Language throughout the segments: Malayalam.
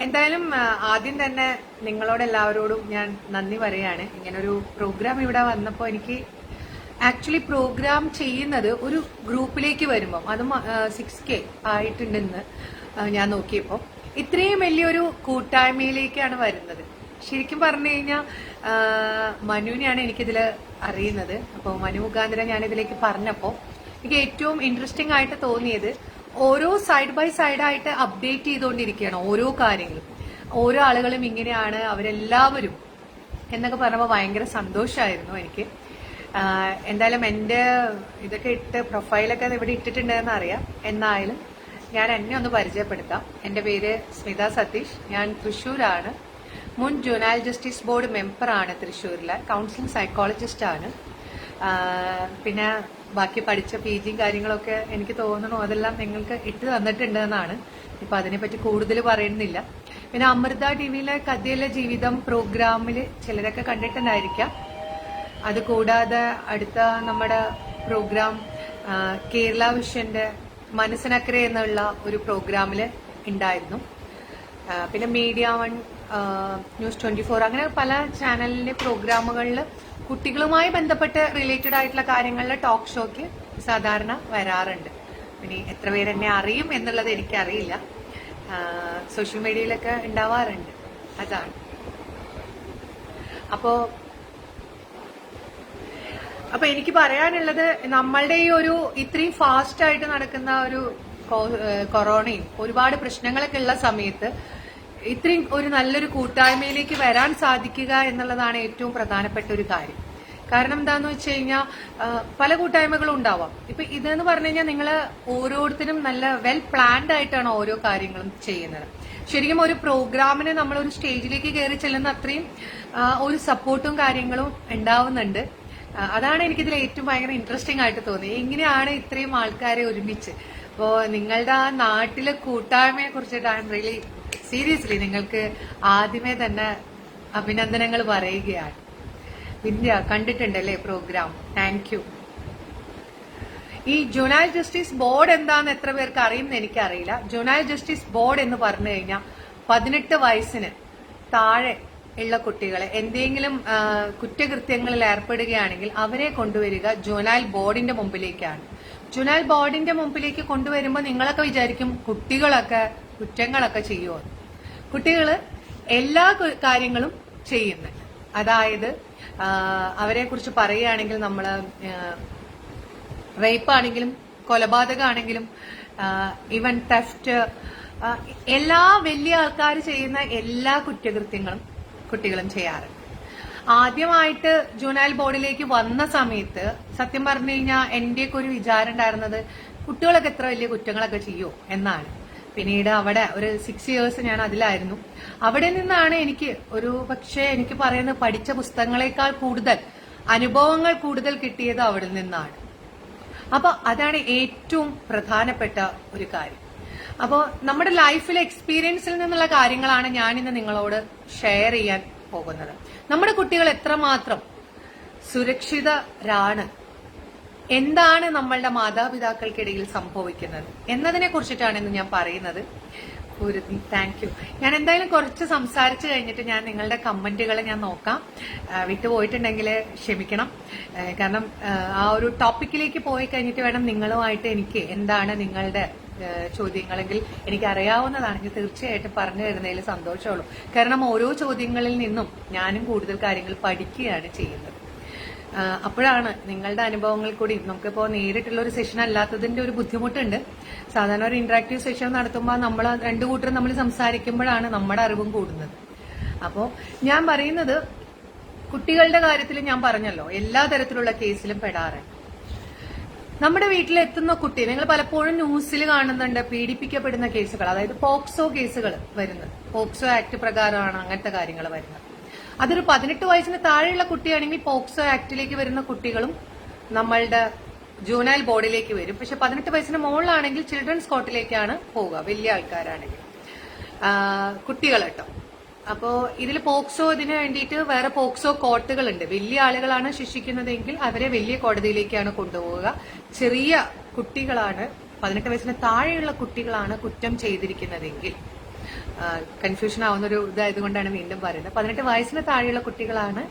എന്തായാലും ആദ്യം തന്നെ നിങ്ങളോട് എല്ലാവരോടും ഞാൻ നന്ദി പറയാണ്. ഇങ്ങനൊരു പ്രോഗ്രാം ഇവിടെ വന്നപ്പോൾ എനിക്ക് ആക്ച്വലി പ്രോഗ്രാം ചെയ്യുന്നത് ഒരു ഗ്രൂപ്പിലേക്ക് വരുമ്പം അതും 6K ആയിട്ടുണ്ടെന്ന് ഞാൻ നോക്കിയപ്പോൾ ഇത്രയും വലിയൊരു കൂട്ടായ്മയിലേക്കാണ് വരുന്നത്. ശരിക്കും പറഞ്ഞു കഴിഞ്ഞാൽ മനുവിനെയാണ് എനിക്കിതിൽ അറിയുന്നത്. അപ്പോൾ മനു മുഖാന്തരം ഞാനിതിലേക്ക് പറഞ്ഞപ്പോൾ എനിക്ക് ഏറ്റവും ഇൻട്രസ്റ്റിംഗ് ആയിട്ട് തോന്നിയത് ഓരോ സൈഡ് ബൈ സൈഡായിട്ട് അപ്ഡേറ്റ് ചെയ്തുകൊണ്ടിരിക്കുകയാണ് ഓരോ കാര്യങ്ങളും. ഓരോ ആളുകളും ഇങ്ങനെയാണ് അവരെല്ലാവരും എന്നൊക്കെ പറഞ്ഞപ്പോൾ ഭയങ്കര സന്തോഷമായിരുന്നു എനിക്ക്. എന്തായാലും എൻ്റെ ഇതൊക്കെ പ്രൊഫൈലൊക്കെ ഇവിടെ ഇട്ടിട്ടുണ്ടെന്ന് അറിയാം. എന്നായാലും ഞാൻ എന്നെ ഒന്ന് പരിചയപ്പെടുത്താം. എൻ്റെ പേര് സ്മിത സതീഷ്. ഞാൻ തൃശ്ശൂരാണ്. മുൻ ജുവനൈൽ ജസ്റ്റിസ് ബോർഡ് മെമ്പറാണ് തൃശ്ശൂരിലെ. കൗൺസിലിംഗ് സൈക്കോളജിസ്റ്റ് ആണ്. പിന്നെ ബാക്കി പഠിച്ച PGയും കാര്യങ്ങളൊക്കെ എനിക്ക് തോന്നുന്നു അതെല്ലാം നിങ്ങൾക്ക് ഇട്ട് തന്നിട്ടുണ്ടെന്നാണ്. ഇപ്പൊ അതിനെപ്പറ്റി കൂടുതൽ പറയുന്നില്ല. പിന്നെ അമൃത TVയിലെ കഥയിലെ ജീവിതം പ്രോഗ്രാമിൽ ചിലരൊക്കെ കണ്ടിട്ടുണ്ടായിരിക്കാം. അതുകൂടാതെ അടുത്ത നമ്മുടെ പ്രോഗ്രാം കേരള വിഷന്റെ മനസ്സിനക്കരെ എന്നുള്ള ഒരു പ്രോഗ്രാമിൽ ഉണ്ടായിരുന്നു. പിന്നെ മീഡിയ 1, ന്യൂസ് 24 അങ്ങനെ പല ചാനലിലെ പ്രോഗ്രാമുകളിൽ കുട്ടികളുമായി ബന്ധപ്പെട്ട് റിലേറ്റഡ് ആയിട്ടുള്ള കാര്യങ്ങളിൽ ടോക്ക് ഷോക്ക് സാധാരണ വരാറുണ്ട്. പിന്നെ എത്ര പേര് എന്നെ അറിയും എന്നുള്ളത് എനിക്കറിയില്ല. സോഷ്യൽ മീഡിയയിലൊക്കെ ഉണ്ടാവാറുണ്ട്. അതാണ്. അപ്പോ എനിക്ക് പറയാനുള്ളത്, നമ്മളുടെ ഈ ഒരു ഇത്രയും ഫാസ്റ്റ് ആയിട്ട് നടക്കുന്ന ഒരു കൊറോണയും ഒരുപാട് പ്രശ്നങ്ങളൊക്കെ ഉള്ള സമയത്ത് ഇത്രയും ഒരു നല്ലൊരു കൂട്ടായ്മയിലേക്ക് വരാൻ സാധിക്കുക എന്നുള്ളതാണ് ഏറ്റവും പ്രധാനപ്പെട്ട ഒരു കാര്യം. കാരണം എന്താന്ന് വെച്ച് കഴിഞ്ഞാൽ പല കൂട്ടായ്മകളും ഉണ്ടാവാം. ഇപ്പൊ ഇതെന്ന് പറഞ്ഞു കഴിഞ്ഞാൽ നിങ്ങൾ ഓരോരുത്തരും നല്ല വെൽ പ്ലാൻഡ് ആയിട്ടാണ് ഓരോ കാര്യങ്ങളും ചെയ്യുന്നത്. ശരിക്കും ഒരു പ്രോഗ്രാമിന് നമ്മൾ ഒരു സ്റ്റേജിലേക്ക് കയറി ചെല്ലുന്ന അത്രയും ഒരു സപ്പോർട്ടും കാര്യങ്ങളും ഉണ്ടാവുന്നുണ്ട്. അതാണ് എനിക്കിതിൽ ഏറ്റവും ഭയങ്കര ഇൻട്രസ്റ്റിംഗ് ആയിട്ട് തോന്നിയത്. എങ്ങനെയാണ് ഇത്രയും ആൾക്കാരെ ഒരുമിച്ച്. അപ്പോ നിങ്ങളുടെ ആ നാട്ടിലെ കൂട്ടായ്മയെ കുറിച്ചിട്ട് ഐ എം റിയലി സീരിയസ്ലി നിങ്ങൾക്ക് ആദ്യമേ തന്നെ അഭിനന്ദനങ്ങൾ പറയുകയാണ്. വിദ്യ കണ്ടിട്ടുണ്ടല്ലേ പ്രോഗ്രാം? Thank you. ഈ ജുവനൈൽ ജസ്റ്റിസ് ബോർഡ് എന്താന്ന് എത്ര പേർക്ക് അറിയുമെന്ന് എനിക്കറിയില്ല. ജുവനൈൽ ജസ്റ്റിസ് ബോർഡ് എന്ന് പറഞ്ഞു കഴിഞ്ഞാൽ 18 വയസ്സിന് താഴെ ഉള്ള കുട്ടികളെ എന്തെങ്കിലും കുറ്റകൃത്യങ്ങളിൽ ഏർപ്പെടുകയാണെങ്കിൽ അവരെ കൊണ്ടുവരിക ജുവനൈൽ ബോർഡിന്റെ മുമ്പിലേക്കാണ്. ജുവനൈൽ ബോർഡിന്റെ മുമ്പിലേക്ക് കൊണ്ടുവരുമ്പോൾ നിങ്ങളൊക്കെ വിചാരിക്കും കുട്ടികളൊക്കെ കുറ്റങ്ങളൊക്കെ ചെയ്യുമോ? കുട്ടികൾ എല്ലാ കാര്യങ്ങളും ചെയ്യുന്നുണ്ട്. അതായത് അവരെ കുറിച്ച് പറയുകയാണെങ്കിൽ നമ്മൾ റേപ്പ് ആണെങ്കിലും കൊലപാതകമാണെങ്കിലും ഈവൻ തെഫ്റ്റ്, എല്ലാ വലിയ ആൾക്കാർ ചെയ്യുന്ന എല്ലാ കുറ്റകൃത്യങ്ങളും കുട്ടികളും ചെയ്യാറുണ്ട്. ആദ്യമായിട്ട് ജുവനൈൽ ബോർഡിലേക്ക് വന്ന സമയത്ത് സത്യം പറഞ്ഞു കഴിഞ്ഞാൽ എന്റെയൊക്കെ ഒരു വിചാരം ഉണ്ടായിരുന്നത് കുട്ടികളൊക്കെ എത്ര വലിയ കുറ്റങ്ങളൊക്കെ ചെയ്യുമോ എന്നാണ്. പിന്നീട് അവിടെ ഒരു 6 years ഞാൻ അതിലായിരുന്നു. അവിടെ നിന്നാണ് എനിക്ക് പറയുന്നത് പഠിച്ച പുസ്തകങ്ങളെക്കാൾ കൂടുതൽ അനുഭവങ്ങൾ കൂടുതൽ കിട്ടിയത് അവിടെ നിന്നാണ്. അപ്പൊ അതാണ് ഏറ്റവും പ്രധാനപ്പെട്ട ഒരു കാര്യം. അപ്പോൾ നമ്മുടെ ലൈഫിലെ എക്സ്പീരിയൻസിൽ നിന്നുള്ള കാര്യങ്ങളാണ് ഞാനിന്ന് നിങ്ങളോട് ഷെയർ ചെയ്യാൻ പോകുന്നത്. നമ്മുടെ കുട്ടികൾ എത്രമാത്രം സുരക്ഷിതരാണ്, എന്താണ് നമ്മളുടെ മാതാപിതാക്കൾക്കിടയിൽ സംഭവിക്കുന്നത് എന്നതിനെ കുറിച്ചിട്ടാണ് ഇന്ന് ഞാൻ പറയുന്നത്. Thank you. ഞാൻ എന്തായാലും കുറച്ച് സംസാരിച്ചു കഴിഞ്ഞിട്ട് ഞാൻ നിങ്ങളുടെ കമന്റുകൾ ഞാൻ നോക്കാം. വിട്ടുപോയിട്ടുണ്ടെങ്കിൽ ക്ഷമിക്കണം. കാരണം ആ ഒരു ടോപ്പിക്കിലേക്ക് പോയി കഴിഞ്ഞിട്ട് വേണം നിങ്ങളുമായിട്ട് എനിക്ക് എന്താണ് നിങ്ങളുടെ ചോദ്യങ്ങളെങ്കിൽ എനിക്ക് അറിയാവുന്നതാണെങ്കിൽ തീർച്ചയായിട്ടും പറഞ്ഞു തരുന്നതിൽ സന്തോഷമുള്ളൂ. കാരണം ഓരോ ചോദ്യങ്ങളിൽ നിന്നും ഞാനും കൂടുതൽ കാര്യങ്ങൾ പഠിക്കുകയാണ് ചെയ്യുന്നത്. അപ്പോഴാണ് നിങ്ങളുടെ അനുഭവങ്ങൾ കൂടി. നമുക്കിപ്പോ നേരിട്ടുള്ള ഒരു സെഷൻ അല്ലാത്തതിന്റെ ഒരു ബുദ്ധിമുട്ടുണ്ട്. സാധാരണ ഒരു ഇന്ററാക്റ്റീവ് സെഷൻ നടത്തുമ്പോൾ നമ്മൾ രണ്ടു കൂട്ടരും നമ്മൾ സംസാരിക്കുമ്പോഴാണ് നമ്മുടെ അറിവും കൂടുന്നത്. അപ്പോ ഞാൻ പറയുന്നത് കുട്ടികളുടെ കാര്യത്തിൽ ഞാൻ പറഞ്ഞല്ലോ എല്ലാ തരത്തിലുള്ള കേസിലും പെടാറുണ്ട്. നമ്മുടെ വീട്ടിലെത്തുന്ന കുട്ടി, നിങ്ങൾ പലപ്പോഴും ന്യൂസിൽ കാണുന്നുണ്ട് പീഡിപ്പിക്കപ്പെടുന്ന കേസുകൾ, അതായത് പോക്സോ കേസുകൾ വരുന്നത്. പോക്സോ ആക്ട് പ്രകാരമാണ് അങ്ങനത്തെ കാര്യങ്ങൾ വരുന്നത്. അതൊരു 18 വയസ്സിന് താഴെയുള്ള കുട്ടിയാണെങ്കിൽ പോക്സോ ആക്ടിലേക്ക് വരുന്ന കുട്ടികളും നമ്മളുടെ ജുവനൈൽ ബോർഡിലേക്ക് വരും. പക്ഷെ 18 വയസ്സിന് മുകളിലാണെങ്കിൽ ചിൽഡ്രൻസ് കോർട്ടിലേക്കാണ് പോവുക, വലിയ ആൾക്കാരാണെങ്കിൽ. കുട്ടികൾ കേട്ടോ. അപ്പോ ഇതിൽ പോക്സോ ഇതിന് വേണ്ടിയിട്ട് വേറെ പോക്സോ കോർട്ടുകളുണ്ട്. വലിയ ആളുകളാണ് ശിക്ഷിക്കുന്നതെങ്കിൽ അവരെ വലിയ കോടതിയിലേക്കാണ് കൊണ്ടുപോവുക. ചെറിയ കുട്ടികളാണ്, 18 വയസ്സിന് താഴെയുള്ള കുട്ടികളാണ് കുറ്റം ചെയ്തിരിക്കുന്നതെങ്കിൽ കൺഫ്യൂഷൻ ആവുന്ന ഒരു ഇതായതുകൊണ്ടാണ് വീണ്ടും പറയുന്നത്. 18 വയസ്സിന് താഴെയുള്ള കുട്ടികളാണ്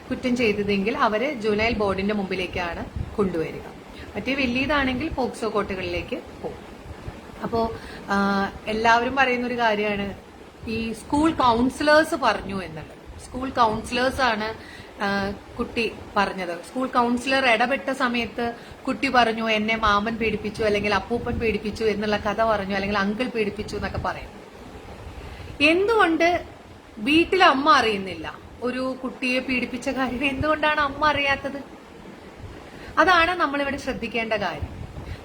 കുറ്റം ചെയ്തതെങ്കിൽ അവരെ ജുവനൈൽ ബോർഡിന്റെ മുമ്പിലേക്കാണ് കൊണ്ടുവരിക. മറ്റേ വലിയതാണെങ്കിൽ പോക്സോ കോർട്ടുകളിലേക്ക് പോകും. അപ്പോ എല്ലാവരും പറയുന്ന ഒരു കാര്യമാണ് ഈ സ്കൂൾ കൗൺസിലേഴ്സ് പറഞ്ഞു എന്നുള്ളത്. സ്കൂൾ കൗൺസിലേഴ്സ് ആണ് കുട്ടി പറഞ്ഞത്. സ്കൂൾ കൗൺസിലർ ഇടപെട്ട സമയത്ത് കുട്ടി പറഞ്ഞു എന്നെ മാമൻ പീഡിപ്പിച്ചു, അല്ലെങ്കിൽ അപ്പൂപ്പൻ പീഡിപ്പിച്ചു എന്നുള്ള കഥ പറഞ്ഞു, അല്ലെങ്കിൽ അങ്കിൾ പീഡിപ്പിച്ചു എന്നൊക്കെ പറയും. എന്തുകൊണ്ട് വീട്ടിൽ അമ്മ അറിയുന്നില്ല ഒരു കുട്ടിയെ പീഡിപ്പിച്ച കാര്യം? എന്തുകൊണ്ടാണ് അമ്മ അറിയാത്തത്? അതാണ് നമ്മളിവിടെ ശ്രദ്ധിക്കേണ്ട കാര്യം.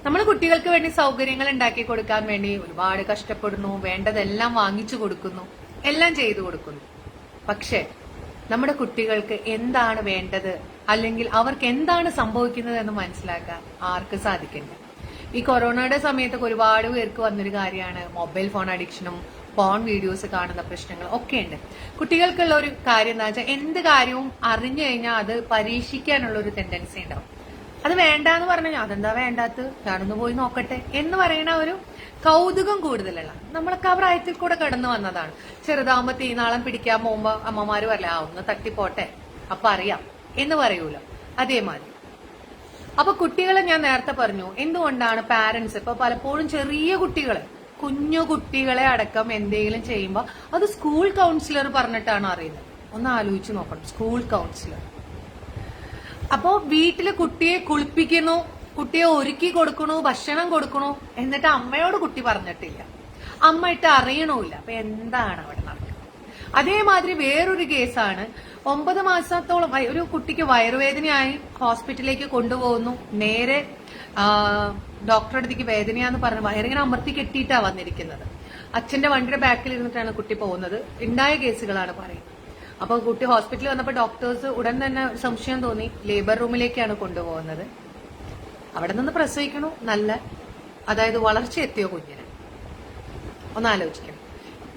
നമ്മൾ കുട്ടികൾക്ക് വേണ്ടി സൗകര്യങ്ങൾ ഉണ്ടാക്കി കൊടുക്കാൻ വേണ്ടി ഒരുപാട് കഷ്ടപ്പെടുന്നു, വേണ്ടതെല്ലാം വാങ്ങിച്ചു കൊടുക്കുന്നു, എല്ലാം ചെയ്തു കൊടുക്കുന്നു. പക്ഷെ നമ്മുടെ കുട്ടികൾക്ക് എന്താണ് വേണ്ടത്, അല്ലെങ്കിൽ അവർക്ക് എന്താണ് സംഭവിക്കുന്നത് എന്ന് മനസ്സിലാക്കാൻ ആർക്കും സാധിക്കില്ല. ഈ കൊറോണയുടെ സമയത്തൊക്കെ ഒരുപാട് പേർക്ക് വന്നൊരു കാര്യമാണ് മൊബൈൽ ഫോൺ അഡിക്ഷനും പോൺ വീഡിയോസ് കാണുന്ന പ്രശ്നങ്ങൾ ഒക്കെ ഉണ്ട്. കുട്ടികൾക്കുള്ള ഒരു കാര്യം എന്താ വെച്ചാൽ എന്ത് കാര്യവും അറിഞ്ഞു കഴിഞ്ഞാൽ അത് പരീക്ഷിക്കാനുള്ള ഒരു ടെൻഡൻസി ഉണ്ടാവും. അത് വേണ്ടാന്ന് പറഞ്ഞു അതെന്താ വേണ്ടാത്ത, ഞാനൊന്ന് പോയി നോക്കട്ടെ എന്ന് പറയുന്ന ഒരു കൗതുകം കൂടുതലുള്ള നമ്മളൊക്കെ ആ പ്രായത്തിൽ കൂടെ കടന്നു വന്നതാണ്. ചെറുതാകുമ്പോ തീനാളം പിടിക്കാൻ പോകുമ്പോ അമ്മമാര് പറയില്ല ഒന്ന് തട്ടിപ്പോട്ടെ അപ്പൊ അറിയാം എന്ന് പറയൂല. അതേമാതിരി അപ്പൊ കുട്ടികളെ ഞാൻ നേരത്തെ പറഞ്ഞു എന്തുകൊണ്ടാണ് പാരന്റ്സ് ഇപ്പൊ പലപ്പോഴും ചെറിയ കുട്ടികളെ, കുഞ്ഞു കുട്ടികളെ അടക്കം എന്തെങ്കിലും ചെയ്യുമ്പോ അത് സ്കൂൾ കൗൺസിലർ പറഞ്ഞിട്ടാണ് അറിയുന്നത്. ഒന്ന് ആലോചിച്ച് നോക്കണം, സ്കൂൾ കൗൺസിലർ. അപ്പോ വീട്ടില് കുട്ടിയെ കുളിപ്പിക്കുന്നു, കുട്ടിയെ ഒരുക്കി കൊടുക്കണു, ഭക്ഷണം കൊടുക്കണു, എന്നിട്ട് അമ്മയോട് കുട്ടി പറഞ്ഞിട്ടില്ല, അമ്മ ഇട്ട് അറിയണമില്ല. അപ്പൊ എന്താണ് അവിടെ നടക്കുന്നത്? അതേമാതിരി വേറൊരു കേസാണ് 9 മാസത്തോളം ഒരു കുട്ടിക്ക് വയറുവേദനയായി ഹോസ്പിറ്റലിലേക്ക് കൊണ്ടുപോകുന്നു. നേരെ ഡോക്ടറുടെ അടുത്തേക്ക് വേദനയാന്ന് പറഞ്ഞ് വയറിങ്ങനെ അമർത്തി കെട്ടിയിട്ടാ വന്നിരിക്കുന്നത്. അച്ഛന്റെ വണ്ടിയുടെ ബാക്കിൽ ഇരുന്നിട്ടാണ് കുട്ടി പോകുന്നത്. ഉണ്ടായ കേസുകളാണ് പറയുന്നത്. അപ്പൊ കുട്ടി ഹോസ്പിറ്റലിൽ വന്നപ്പോൾ ഡോക്ടേഴ്സ് ഉടൻ തന്നെ സംശയം തോന്നി, ലേബർ റൂമിലേക്കാണ് കൊണ്ടുപോകുന്നത്. അവിടെ നിന്ന് പ്രസവിക്കണു, നല്ല അതായത് വളർച്ച എത്തിയോ കുഞ്ഞിന്? ഒന്നാലോചിക്കണം.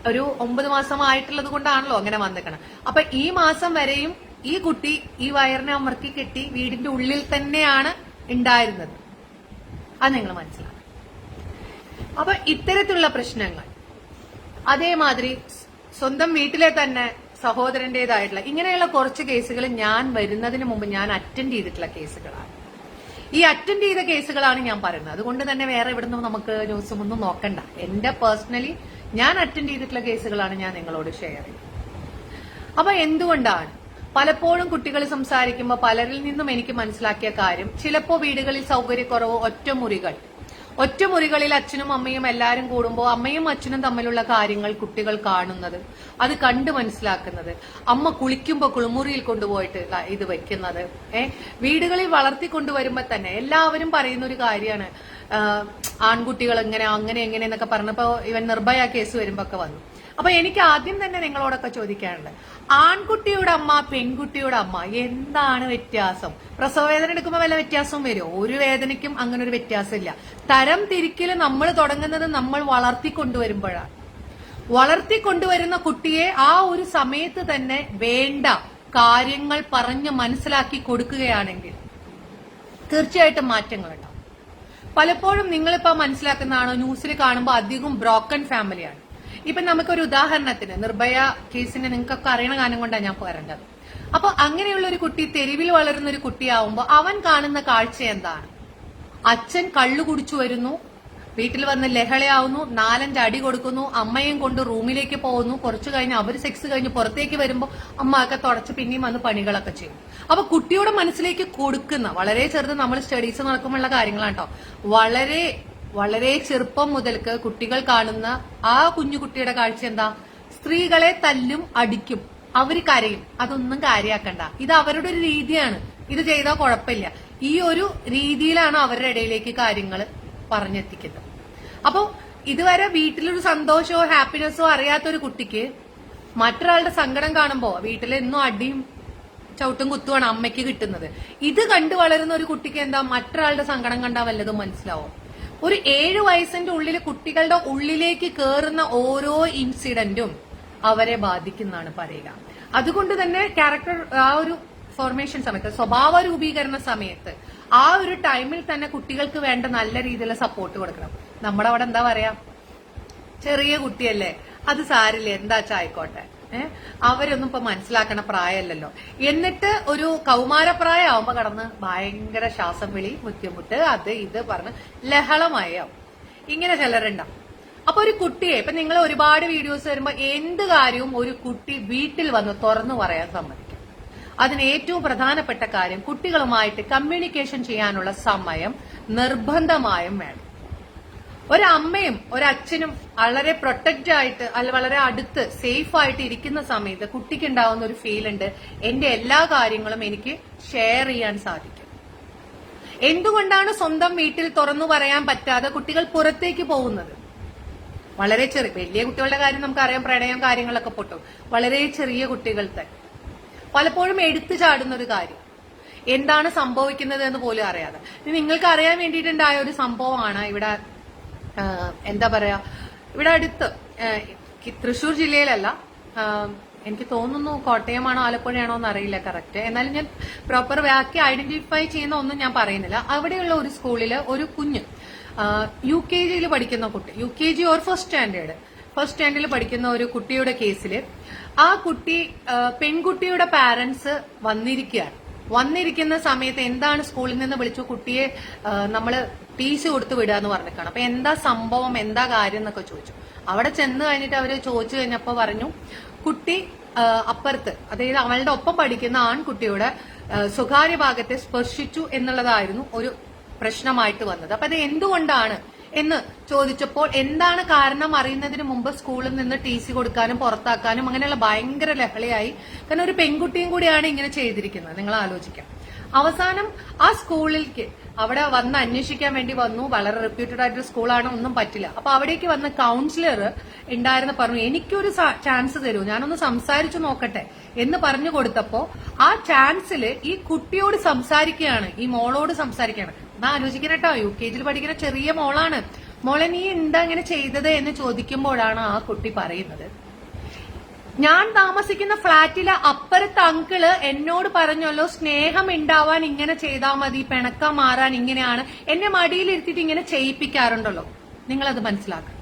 ഒരു 9 മാസം ആയിട്ടുള്ളത് കൊണ്ടാണല്ലോ അങ്ങനെ വന്നിക്കണം. അപ്പൊ ഈ മാസം വരെയും ഈ കുട്ടി ഈ വയറിനെ അമർത്തി കെട്ടി വീടിന്റെ ഉള്ളിൽ തന്നെയാണ് ഉണ്ടായിരുന്നത്. അത് നിങ്ങൾ മനസ്സിലാക്കണം. അപ്പൊ ഇത്തരത്തിലുള്ള പ്രശ്നങ്ങൾ, അതേമാതിരി സ്വന്തം വീട്ടിലെ തന്നെ സഹോദരന്റേതായിട്ടുള്ള ഇങ്ങനെയുള്ള കുറച്ച് കേസുകൾ ഞാൻ വരുന്നതിന് മുമ്പ് ഞാൻ അറ്റൻഡ് ചെയ്തിട്ടുള്ള കേസുകളാണ്. ഈ അറ്റൻഡ് ചെയ്ത കേസുകളാണ് ഞാൻ പറയുന്നത്. അതുകൊണ്ട് തന്നെ വേറെ ഇവിടുന്ന് നമുക്ക് ന്യൂസും ഒന്നും നോക്കണ്ട. എന്റെ പേഴ്സണലി ഞാൻ അറ്റൻഡ് ചെയ്തിട്ടുള്ള കേസുകളാണ് ഞാൻ നിങ്ങളോട് ഷെയർ ചെയ്യുന്നത്. അപ്പൊ എന്തുകൊണ്ടാണ് പലപ്പോഴും കുട്ടികൾ സംസാരിക്കുമ്പോൾ പലരിൽ നിന്നും എനിക്ക് മനസ്സിലാക്കിയ കാര്യം, ചിലപ്പോ വീടുകളിൽ സൗകര്യക്കുറവ്, ഒറ്റമുറികളിൽ അച്ഛനും അമ്മയും എല്ലാരും കൂടുമ്പോൾ അമ്മയും അച്ഛനും തമ്മിലുള്ള കാര്യങ്ങൾ കുട്ടികൾ കാണുന്നത്, അത് കണ്ട് മനസ്സിലാക്കുന്നത്, അമ്മ കുളിക്കുമ്പോൾ കുളിമുറിയിൽ കൊണ്ടുപോയിട്ട് ഇത് വെക്കുന്നത്, വീടുകളിൽ വളർത്തിക്കൊണ്ടുവരുമ്പോ തന്നെ എല്ലാവരും പറയുന്ന ഒരു കാര്യമാണ് ആൺകുട്ടികൾ അങ്ങനെ എന്നൊക്കെ പറഞ്ഞപ്പോ ഇവൻ നിർഭയ കേസ് വരുമ്പോ ഒക്കെ വന്നു. അപ്പൊ എനിക്ക് ആദ്യം തന്നെ നിങ്ങളോടൊക്കെ ചോദിക്കാനുള്ളത്, ആൺകുട്ടിയുടെ അമ്മ പെൺകുട്ടിയുടെ അമ്മ എന്താണ് വ്യത്യാസം? പ്രസവവേദന എടുക്കുമ്പോൾ വല്ല വ്യത്യാസവും വരുമോ? ഒരു വേദനയ്ക്കും അങ്ങനെ ഒരു വ്യത്യാസമില്ല. തരം തിരിക്കല് നമ്മൾ തുടങ്ങുന്നത് നമ്മൾ വളർത്തിക്കൊണ്ടുവരുമ്പോഴാണ്. വളർത്തിക്കൊണ്ടുവരുന്ന കുട്ടിയെ ആ ഒരു സമയത്ത് തന്നെ വേണ്ട കാര്യങ്ങൾ പറഞ്ഞ് മനസ്സിലാക്കി കൊടുക്കുകയാണെങ്കിൽ തീർച്ചയായിട്ടും മാറ്റങ്ങളുണ്ടാവും. പലപ്പോഴും നിങ്ങളിപ്പോ മനസ്സിലാക്കുന്നതാണോ, ന്യൂസിൽ കാണുമ്പോൾ അധികം ബ്രോക്കൺ ഫാമിലിയാണ്. ഇപ്പൊ നമുക്കൊരു ഉദാഹരണത്തിന് നിർഭയ കേസിനെ നിങ്ങൾക്കൊക്കെ അറിയണ കാര്യം കൊണ്ടാണ് ഞാൻ പറയേണ്ടത്. അപ്പൊ അങ്ങനെയുള്ള ഒരു കുട്ടി തെരുവിൽ വളരുന്ന ഒരു കുട്ടിയാവുമ്പോ അവൻ കാണുന്ന കാഴ്ച എന്താണ്? അച്ഛൻ കള്ളു കുടിച്ചു വരുന്നു, വീട്ടിൽ വന്ന് ലഹളയാവുന്നു, 4-5 അടി കൊടുക്കുന്നു, അമ്മയും കൊണ്ട് റൂമിലേക്ക് പോകുന്നു. കുറച്ചു കഴിഞ്ഞ് അവർ സെക്സ് കഴിഞ്ഞ് പുറത്തേക്ക് വരുമ്പോൾ അമ്മ ഒക്കെ തുടച്ച് പിന്നെയും വന്ന് പണികളൊക്കെ ചെയ്യും. അപ്പൊ കുട്ടിയുടെ മനസ്സിലേക്ക് കൊടുക്കുന്ന വളരെ ചെറുത്, നമ്മൾ സ്റ്റഡീസ് നടക്കുമ്പോഴുള്ള കാര്യങ്ങളാണ് കേട്ടോ, വളരെ ചെറുപ്പം മുതൽക്ക് കുട്ടികൾ കാണുന്ന ആ കുഞ്ഞുകുട്ടിയുടെ കാഴ്ച എന്താ? സ്ത്രീകളെ തല്ലും അടിക്കും, അവര് കരയും. അതൊന്നും കാര്യാക്കണ്ട, ഇത് അവരുടെ ഒരു രീതിയാണ്, ഇത് ചെയ്താൽ കുഴപ്പമില്ല. ഈ ഒരു രീതിയിലാണ് അവരുടെ ഇടയിലേക്ക് കാര്യങ്ങൾ പറഞ്ഞെത്തിക്കുന്നത്. അപ്പൊ ഇതുവരെ വീട്ടിലൊരു സന്തോഷമോ ഹാപ്പിനെസ്സോ അറിയാത്തൊരു കുട്ടിക്ക് മറ്റൊരാളുടെ സങ്കടം കാണുമ്പോ വീട്ടിൽ എന്നും അടിയും ചവിട്ടും കുത്തുമാണ് അമ്മയ്ക്ക് കിട്ടുന്നത്. ഇത് കണ്ടു വളരുന്ന ഒരു കുട്ടിക്ക് എന്താ മറ്റൊരാളുടെ സങ്കടം കണ്ടാൽ വല്ലതും മനസ്സിലാവും? ഒരു 7 വയസ്സിന്റെ ഉള്ളിൽ കുട്ടികളുടെ ഉള്ളിലേക്ക് കയറുന്ന ഓരോ ഇൻസിഡന്റും അവരെ ബാധിക്കുന്നതാണ് പറയുക. അതുകൊണ്ട് തന്നെ ക്യാരക്ടർ ആ ഒരു ഫോർമേഷൻ സമയത്ത്, സ്വഭാവ രൂപീകരണ സമയത്ത് ആ ഒരു ടൈമിൽ തന്നെ കുട്ടികൾക്ക് വേണ്ട നല്ല രീതിയിലുള്ള സപ്പോർട്ട് കൊടുക്കണം. നമ്മുടെ അവിടെ എന്താ പറയാ, ചെറിയ കുട്ടിയല്ലേ അത് സാരില്ല, എന്താച്ചാ ആയിക്കോട്ടെ. അവരൊന്നും ഇപ്പൊ മനസ്സിലാക്കണ പ്രായമല്ലല്ലോ. എന്നിട്ട് ഒരു കൗമാരപ്രായം ആവുമ്പോ കടന്ന് ഭയങ്കര ശ്വാസം വിളി, ബുദ്ധിമുട്ട്, അത് ഇത് പറഞ്ഞ് ലഹളമായോ ഇങ്ങനെ ചിലരുണ്ടാവും. അപ്പൊ ഒരു കുട്ടിയെ ഇപ്പൊ നിങ്ങൾ ഒരുപാട് വീഡിയോസ് വരുമ്പോ എന്ത് കാര്യവും ഒരു കുട്ടി വീട്ടിൽ വന്ന് തുറന്നു പറയാൻ സമ്മതിക്കും. അതിന് ഏറ്റവും പ്രധാനപ്പെട്ട കാര്യം കുട്ടികളുമായിട്ട് കമ്മ്യൂണിക്കേഷൻ ചെയ്യാനുള്ള സമയം നിർബന്ധമായും വേണം. ഒരമ്മയും ഒരച്ഛനും വളരെ പ്രൊട്ടക്റ്റ് ആയിട്ട് അല്ല വളരെ അടുത്ത് സേഫ് ആയിട്ട് ഇരിക്കുന്ന സമയത്ത് കുട്ടിക്ക് ഉണ്ടാവുന്ന ഒരു ഫീൽ ഉണ്ട്, എന്റെ എല്ലാ കാര്യങ്ങളും എനിക്ക് ഷെയർ ചെയ്യാൻ സാധിക്കും. എന്തുകൊണ്ടാണ് സ്വന്തം വീട്ടിൽ തുറന്നു പറയാൻ പറ്റാതെ കുട്ടികൾ പുറത്തേക്ക് പോകുന്നത്? വളരെ വലിയ കുട്ടികളുടെ കാര്യം നമുക്കറിയാം, പ്രണയം കാര്യങ്ങളൊക്കെ പൊട്ടും. വളരെ ചെറിയ കുട്ടികൾക്ക് പലപ്പോഴും എടുത്തു ചാടുന്ന ഒരു കാര്യം, എന്താണ് സംഭവിക്കുന്നത് എന്ന് പോലും അറിയാതെ. നിങ്ങൾക്ക് അറിയാൻ വേണ്ടിയിട്ടുണ്ടായ ഒരു സംഭവമാണ് ഇവിടെ, എന്താ പറയാ, ഇവിടെ അടുത്ത് തൃശ്ശൂർ ജില്ലയിലല്ല, എനിക്ക് തോന്നുന്നു കോട്ടയമാണോ ആലപ്പുഴയാണോ എന്ന് അറിയില്ല കറക്റ്റ്. എന്നാലും ഞാൻ പ്രോപ്പർ ബാക്കി ഐഡന്റിഫൈ ചെയ്യുന്ന ഒന്നും ഞാൻ പറയുന്നില്ല. അവിടെയുള്ള ഒരു സ്കൂളില് ഒരു കുഞ്ഞ് UKG പഠിക്കുന്ന കുട്ടി, UKG ഓർ ഫസ്റ്റ് സ്റ്റാൻഡേർഡിൽ പഠിക്കുന്ന ഒരു കുട്ടിയുടെ കേസിൽ ആ കുട്ടി, പെൺകുട്ടിയുടെ പാരന്റ്സ് വന്നിരിക്കുന്ന സമയത്ത് എന്താണ് സ്കൂളിൽ നിന്ന് വിളിച്ചു കുട്ടിയെ നമ്മള് TC കൊടുത്തു വിടുക എന്ന് പറഞ്ഞിട്ടാണ്. അപ്പൊ എന്താ സംഭവം, എന്താ കാര്യം എന്നൊക്കെ ചോദിച്ചു. അവിടെ ചെന്ന് കഴിഞ്ഞിട്ട് അവര് ചോദിച്ചു കഴിഞ്ഞപ്പോ പറഞ്ഞു, കുട്ടി അപ്പുറത്ത്, അതായത് അവളുടെ ഒപ്പം പഠിക്കുന്ന ആൺകുട്ടിയുടെ സ്വകാര്യ ഭാഗത്തെ സ്പർശിച്ചു എന്നുള്ളതായിരുന്നു ഒരു പ്രശ്നമായിട്ട് വന്നത്. അപ്പൊ അത് എന്തുകൊണ്ടാണ് എന്ന് ചോദിച്ചപ്പോൾ എന്താണ് കാരണം അറിയുന്നതിന് മുമ്പ് സ്കൂളിൽ നിന്ന് TC കൊടുക്കാനും പുറത്താക്കാനും അങ്ങനെയുള്ള ഭയങ്കര ലഹളയായി. കാരണം ഒരു പെൺകുട്ടിയും കൂടിയാണ് ഇങ്ങനെ ചെയ്തിരിക്കുന്നത്, നിങ്ങൾ ആലോചിക്കാം. അവസാനം ആ സ്കൂളിലേക്ക് അവിടെ വന്ന് അന്വേഷിക്കാൻ വേണ്ടി വന്നു. വളരെ റെപ്യൂട്ടഡ് ആയിട്ടൊരു സ്കൂളാണ്, ഒന്നും പറ്റില്ല. അപ്പൊ അവിടേക്ക് വന്ന കൗൺസിലർ ഉണ്ടായിരുന്ന പറഞ്ഞു, എനിക്കൊരു ചാൻസ് തരൂ, ഞാനൊന്ന് സംസാരിച്ചു നോക്കട്ടെ എന്ന് പറഞ്ഞു കൊടുത്തപ്പോ ആ ചാൻസിൽ ഈ കുട്ടിയോട് സംസാരിക്കുകയാണ്, ഈ മോളോട് സംസാരിക്കുകയാണ്. എന്നാ ആലോചിക്കണം കേട്ടോ, UKG പഠിക്കുന്ന ചെറിയ മോളാണ്. മോളെ നീ എന്താ ഇങ്ങനെ ചെയ്തത് എന്ന് ചോദിക്കുമ്പോഴാണ് ആ കുട്ടി പറയുന്നത്, ഞാൻ താമസിക്കുന്ന ഫ്ളാറ്റിലെ അപ്പുറത്തെ അങ്കിള് എന്നോട് പറഞ്ഞല്ലോ സ്നേഹം ഉണ്ടാവാൻ ഇങ്ങനെ ചെയ്താൽ മതി, പിണക്കം മാറാൻ ഇങ്ങനെയാണ്, എന്നെ മടിയിലിരുത്തിയിട്ട് ഇങ്ങനെ ചെയ്യിപ്പിക്കാറുണ്ടല്ലോ. നിങ്ങളത് മനസ്സിലാക്കണം.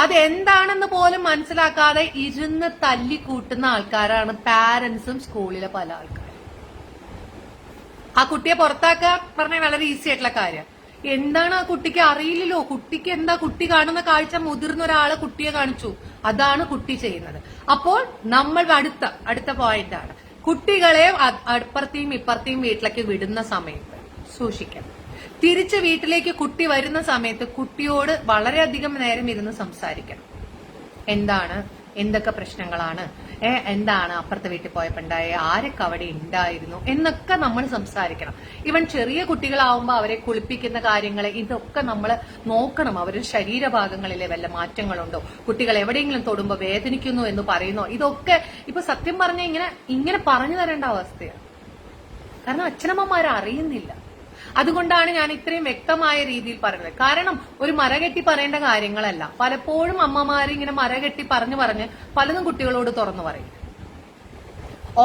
അതെന്താണെന്ന് പോലും മനസ്സിലാക്കാതെ ഇരുന്ന് തല്ലിക്കൂട്ടുന്ന ആൾക്കാരാണ് പാരന്റ്സും സ്കൂളിലെ പല ആൾക്കാരും. ആ കുട്ടിയെ പുറത്താക്കാൻ പറഞ്ഞാൽ വളരെ ഈസി ആയിട്ടുള്ള കാര്യം. എന്താണ് ആ കുട്ടിക്ക് അറിയില്ലല്ലോ, കുട്ടിക്ക് എന്താ, കുട്ടി കാണുന്ന കാഴ്ച മുതിർന്ന ഒരാള് കുട്ടിയെ കാണിച്ചു, അതാണ് കുട്ടി ചെയ്യുന്നത്. അപ്പോൾ നമ്മൾ അടുത്ത പോയിന്റ് ആണ്, കുട്ടികളെ അപ്പുറത്തെയും ഇപ്പുറത്തെയും വീട്ടിലേക്ക് വിടുന്ന സമയത്ത് സൂക്ഷിക്കണം. തിരിച്ച് വീട്ടിലേക്ക് കുട്ടി വരുന്ന സമയത്ത് കുട്ടിയോട് വളരെയധികം നേരം ഇരുന്ന് സംസാരിക്കണം. എന്തൊക്കെ പ്രശ്നങ്ങളാണ്, എന്താണ് അപ്പുറത്തെ വീട്ടിൽ പോയപ്പോ ഉണ്ടായ, ആരൊക്കെ അവിടെ ഉണ്ടായിരുന്നു എന്നൊക്കെ നമ്മൾ സംസാരിക്കണം. ഇവൻ ചെറിയ കുട്ടികളാവുമ്പോ അവരെ കുളിപ്പിക്കുന്ന കാര്യങ്ങൾ ഇതൊക്കെ നമ്മൾ നോക്കണം. അവരുടെ ശരീരഭാഗങ്ങളിലെ വല്ല മാറ്റങ്ങളുണ്ടോ, കുട്ടികൾ എവിടെയെങ്കിലും തൊടുമ്പോ വേദനിക്കുന്നു എന്ന് പറയുന്നോ, ഇതൊക്കെ ഇപ്പൊ സത്യം പറഞ്ഞ ഇങ്ങനെ പറഞ്ഞു തരേണ്ട അവസ്ഥയാണ്. കാരണം അച്ഛനമ്മമാരെ അറിയുന്നില്ല. അതുകൊണ്ടാണ് ഞാൻ ഇത്രയും വ്യക്തമായ രീതിയിൽ പറയുന്നത്. കാരണം ഒരു മരകെട്ടി പറയേണ്ട കാര്യങ്ങളല്ല. പലപ്പോഴും അമ്മമാര് ഇങ്ങനെ മരകെട്ടി പറഞ്ഞ് പലതും കുട്ടികളോട് തുറന്നു പറയും.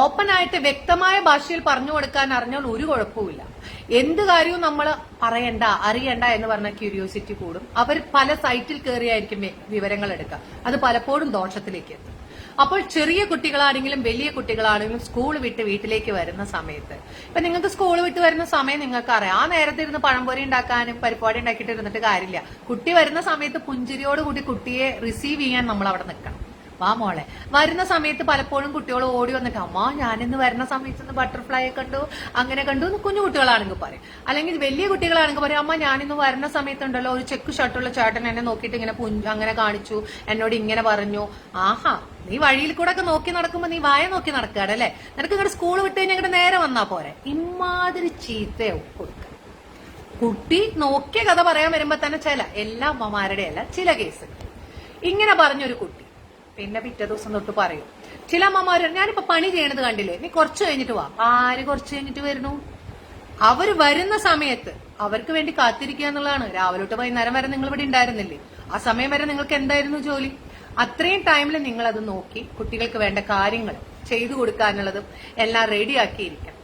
ഓപ്പൺ ആയിട്ട് വ്യക്തമായ ഭാഷയിൽ പറഞ്ഞു കൊടുക്കാൻ അറിഞ്ഞാൽ ഒരു കുഴപ്പമില്ല. എന്ത് കാര്യവും നമ്മൾ അറിയണ്ട എന്ന് പറഞ്ഞ ക്യൂരിയോസിറ്റി കൂടും. അവർ പല സൈറ്റിൽ കയറിയായിരിക്കും വിവരങ്ങൾ എടുക്കുക. അത് പലപ്പോഴും ദോഷത്തിലേക്ക് എത്തും. അപ്പോൾ ചെറിയ കുട്ടികളാണെങ്കിലും വലിയ കുട്ടികളാണെങ്കിലും സ്കൂൾ വിട്ട് വീട്ടിലേക്ക് വരുന്ന സമയത്ത്, ഇപ്പൊ നിങ്ങൾക്ക് സ്കൂൾ വിട്ട് വരുന്ന സമയം നിങ്ങൾക്ക് അറിയാം, ആ നേരത്തെ ഇരുന്ന് പഴംപൊരി ഉണ്ടാക്കാനും പരിപാടി ഉണ്ടാക്കിയിട്ട് ഇരുന്നിട്ട് കാര്യമില്ല. കുട്ടി വരുന്ന സമയത്ത് പുഞ്ചിരിയോടുകൂടി കുട്ടിയെ റിസീവ് ചെയ്യാൻ നമ്മൾ അവിടെ നിൽക്കണം. വാ മോളെ. വരുന്ന സമയത്ത് പലപ്പോഴും കുട്ടികൾ ഓടി വന്നിട്ട്, അമ്മ ഞാനിന്ന് വരുന്ന സമയത്ത് ബട്ടർഫ്ലൈ കണ്ടു, അങ്ങനെ കണ്ടു എന്ന് കുഞ്ഞു കുട്ടികളാണെങ്കിൽ പറയും. അല്ലെങ്കിൽ വലിയ കുട്ടികളാണെങ്കിൽ പറയും, അമ്മ ഞാനിന്ന് വരുന്ന സമയത്തുണ്ടല്ലോ ഒരു ചെക്ക് ഷർട്ടുള്ള ചേട്ടൻ എന്നെ നോക്കിയിട്ട് ഇങ്ങനെ അങ്ങനെ കാണിച്ചു, എന്നോട് ഇങ്ങനെ പറഞ്ഞു. ആഹാ, നീ വഴിയിൽ കൂടെ ഒക്കെ നോക്കി നടക്കുമ്പോ നീ വായ നോക്കി നടക്കുകയാണല്ലേ, നിനക്ക് ഇങ്ങോട്ട് സ്കൂൾ വിട്ട് കഴിഞ്ഞാൽ ഇങ്ങോട്ട് നേരെ വന്നാ പോരെ. ഇമാതിരി ചീത്തയോ കൊടുക്കുക. കുട്ടി നോക്കിയ കഥ പറയാൻ വരുമ്പോ തന്നെ എല്ലാ അമ്മമാരുടെ അല്ല, ചില കേസുകൾ ഇങ്ങനെ പറഞ്ഞൊരു കുട്ടി പിന്നെ പിറ്റേ ദിവസം തൊട്ട് പറയും. ചില അമ്മമാര്, ഞാനിപ്പോ പണി ചെയ്യണത് കണ്ടില്ലേ, നീ കുറച്ച് കഴിഞ്ഞിട്ട് വാ. ആര് കുറച്ച് കഴിഞ്ഞിട്ട് വരുന്നു? അവര് വരുന്ന സമയത്ത് അവർക്ക് വേണ്ടി കാത്തിരിക്കുക എന്നുള്ളതാണ്. രാവിലെ തൊട്ട് വൈകുന്നേരം വരെ നിങ്ങൾ ഇവിടെ ഉണ്ടായിരുന്നില്ലേ? ആ സമയം വരെ നിങ്ങൾക്ക് എന്തായിരുന്നു ജോലി? അത്രയും ടൈമിൽ നിങ്ങൾ അത് നോക്കി കുട്ടികൾക്ക് വേണ്ട കാര്യങ്ങൾ ചെയ്തു കൊടുക്കാനുള്ളതും എല്ലാം റെഡിയാക്കിയിരിക്കണം.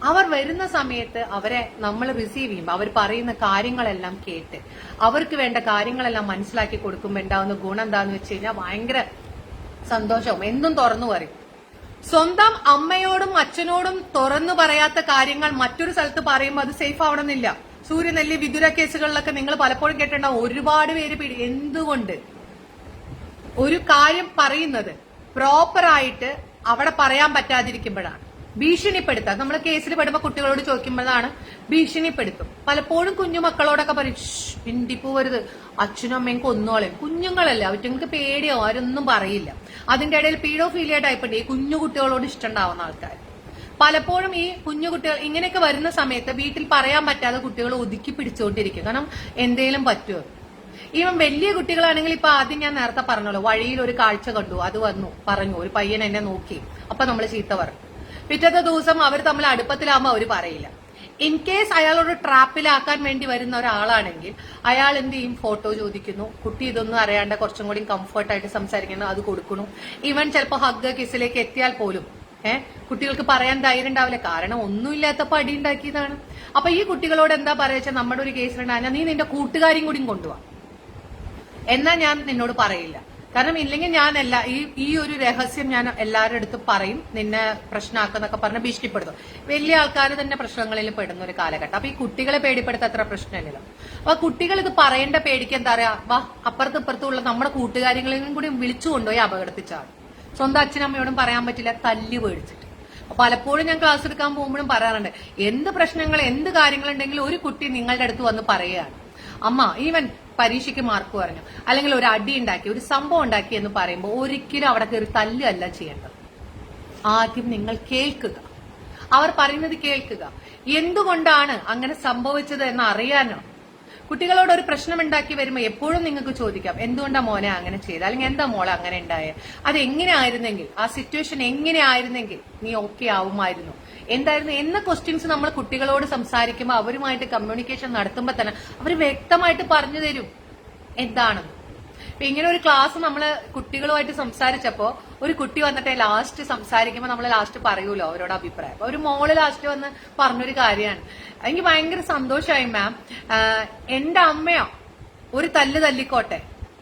അവർ വരുന്ന സമയത്ത് അവരെ നമ്മൾ റിസീവ് ചെയ്യുമ്പോൾ അവർ പറയുന്ന കാര്യങ്ങളെല്ലാം കേട്ട് അവർക്ക് വേണ്ട കാര്യങ്ങളെല്ലാം മനസ്സിലാക്കി കൊടുക്കുമ്പോൾ ഉണ്ടാവുന്ന ഗുണം എന്താന്ന് വെച്ച് കഴിഞ്ഞാൽ ഭയങ്കര സന്തോഷവും എന്നും തുറന്നു പറയും. സ്വന്തം അമ്മയോടും അച്ഛനോടും തുറന്നു പറയാത്ത കാര്യങ്ങൾ മറ്റൊരു സ്ഥലത്ത് പറയുമ്പോൾ അത് സേഫ് ആവണമെന്നില്ല. സൂര്യനെല്ലി വിദുര കേസുകളിലൊക്കെ നിങ്ങൾ പലപ്പോഴും കേട്ടിട്ടുണ്ടാവും ഒരുപാട് പേര് എന്തുകൊണ്ട് ഒരു കാര്യം പറയുന്നത് പ്രോപ്പറായിട്ട് അവിടെ പറയാൻ പറ്റാതിരിക്കുമ്പോഴാണ്. ഭീഷണിപ്പെടുത്താം. നമ്മൾ കേസിൽ പെടുമ്പോൾ കുട്ടികളോട് ചോദിക്കുമ്പോഴാണ് ഭീഷണിപ്പെടുത്തും. പലപ്പോഴും കുഞ്ഞുമക്കളോടൊക്കെ പറയും പിന്തിപ്പോവരുത്, അച്ഛനും അമ്മയും കൊന്നോളയും. കുഞ്ഞുങ്ങളല്ലേ, അവർക്ക് പേടിയോ ആരൊന്നും പറയില്ല. അതിന്റെ ഇടയിൽ പീഡോഫീലിയ ടൈപ്പ് ഉണ്ട്, ഈ കുഞ്ഞു കുട്ടികളോട് ഇഷ്ടമുണ്ടാവുന്ന ആൾക്കാർ. പലപ്പോഴും ഈ കുഞ്ഞു കുട്ടികൾ ഇങ്ങനെയൊക്കെ വരുന്ന സമയത്ത് വീട്ടിൽ പറയാൻ പറ്റാതെ കുട്ടികൾ ഒതുക്കി പിടിച്ചുകൊണ്ടിരിക്കും. കാരണം എന്തേലും പറ്റുമോ. ഈവൻ വലിയ കുട്ടികളാണെങ്കിൽ ഇപ്പൊ ആദ്യം ഞാൻ നേരത്തെ പറഞ്ഞല്ലോ, വഴിയിൽ ഒരു കാഴ്ച കണ്ടു, അത് വന്നു പറഞ്ഞു, ഒരു പയ്യൻ എന്നെ നോക്കി, അപ്പൊ നമ്മൾ ചീത്ത പറഞ്ഞു. പിറ്റത്തെ ദിവസം അവർ തമ്മിൽ അടുപ്പത്തിലാകുമ്പോൾ അവർ പറയില്ല. ഇൻ കേസ് അയാളോട് ട്രാപ്പിലാക്കാൻ വേണ്ടി വരുന്ന ഒരാളാണെങ്കിൽ അയാൾ എന്ത് ചെയ്യും, ഫോട്ടോ ചോദിക്കുന്നു. കുട്ടി ഇതൊന്നും അറിയാണ്ട് കുറച്ചും കൂടി കംഫർട്ടായിട്ട് സംസാരിക്കുന്നു, അത് കൊടുക്കുന്നു. ഈവൻ ചിലപ്പോൾ ഹഗ് കിസിലേക്ക് എത്തിയാൽ പോലും കുട്ടികൾക്ക് പറയാൻ ധൈര്യം ഉണ്ടാവില്ല, കാരണം ഒന്നുമില്ലാത്തപ്പോ അടി ഉണ്ടാക്കിയതാണ്. അപ്പൊ ഈ കുട്ടികളോട് എന്താ പറയുക, നമ്മുടെ ഒരു കേസിലുണ്ടായാൽ നീ നിന്റെ കൂട്ടുകാരിയും കൂടി കൊണ്ടുപോവാ എന്നാ ഞാൻ നിന്നോട് പറയില്ല. കാരണം ഇല്ലെങ്കിൽ ഞാൻ ഈ ഒരു രഹസ്യം ഞാൻ എല്ലാവരുടെ അടുത്തും പറയും, നിന്നെ പ്രശ്നമാക്കുന്നൊക്കെ പറഞ്ഞ് ഭീഷണിപ്പെടുത്തും. വലിയ ആൾക്കാർ തന്നെ പ്രശ്നങ്ങളിൽ പെടുന്ന ഒരു കാലഘട്ടം. അപ്പൊ ഈ കുട്ടികളെ പേടിപ്പെടുത്ത അത്ര പ്രശ്നമില്ലല്ലോ. അപ്പൊ കുട്ടികൾ ഇത് പറയേണ്ട പേടിക്ക് എന്താ പറയാ, വാ അപ്പുറത്തും ഇപ്പുറത്തുള്ള നമ്മുടെ കൂട്ടുകാരികളെയും കൂടി വിളിച്ചു കൊണ്ടുപോയി അപകടത്തിച്ചാണ്. സ്വന്തം അച്ഛനമ്മയോടും പറയാൻ പറ്റില്ല, തല്ലി പേടിച്ചിട്ട്. പലപ്പോഴും ഞാൻ ക്ലാസ് എടുക്കാൻ പോകുമ്പോഴും പറയാറുണ്ട്, എന്ത് പ്രശ്നങ്ങൾ എന്ത് കാര്യങ്ങളുണ്ടെങ്കിലും ഒരു കുട്ടി നിങ്ങളുടെ അടുത്ത് വന്ന് പറയുകയാണ്, അമ്മ ഈവൻ പരീക്ഷയ്ക്ക് മാർക്ക് പറഞ്ഞു അല്ലെങ്കിൽ ഒരു അടി ഉണ്ടാക്കി ഒരു സംഭവം ഉണ്ടാക്കി എന്ന് പറയുമ്പോൾ ഒരിക്കലും അവിടെ കയറി തല്ലുകയല്ല ചെയ്യേണ്ടത്. ആദ്യം നിങ്ങൾ കേൾക്കുക, അവർ പറയുന്നത് കേൾക്കുക. എന്തുകൊണ്ടാണ് അങ്ങനെ സംഭവിച്ചത് എന്ന് അറിയാനോ. കുട്ടികളോട് ഒരു പ്രശ്നം ഉണ്ടാക്കി വരുമ്പോൾ എപ്പോഴും നിങ്ങൾക്ക് ചോദിക്കാം, എന്തുകൊണ്ടാ മോനെ അങ്ങനെ ചെയ്ത്, അല്ലെങ്കിൽ എന്താ മോളെ അങ്ങനെ ഉണ്ടായേ, അത് എങ്ങനെ ആയിരുന്നെങ്കിൽ, ആ സിറ്റുവേഷൻ എങ്ങനെ ആയിരുന്നെങ്കിൽ നീ ഓക്കെ ആവുമായിരുന്നു, എന്തായിരുന്നു എന്ന ക്വസ്റ്റ്യൻസ് നമ്മൾ കുട്ടികളോട് സംസാരിക്കുമ്പോൾ അവരുമായിട്ട് കമ്മ്യൂണിക്കേഷൻ നടത്തുമ്പോൾ തന്നെ അവർ വ്യക്തമായിട്ട് പറഞ്ഞു തരും എന്താണെന്ന്. ഇപ്പൊ ഇങ്ങനെ ഒരു ക്ലാസ് നമ്മള് കുട്ടികളുമായിട്ട് സംസാരിച്ചപ്പോ ഒരു കുട്ടി വന്നിട്ട് ലാസ്റ്റ് സംസാരിക്കുമ്പോൾ നമ്മൾ ലാസ്റ്റ് പറയൂലോ അവരോട് അഭിപ്രായം. അപ്പൊ ഒരു മോള് ലാസ്റ്റ് വന്ന് പറഞ്ഞൊരു കാര്യമാണ്, എനിക്ക് ഭയങ്കര സന്തോഷമായി മാം, എന്റെ അമ്മയോ ഒരു തല്ലിക്കോട്ടെ,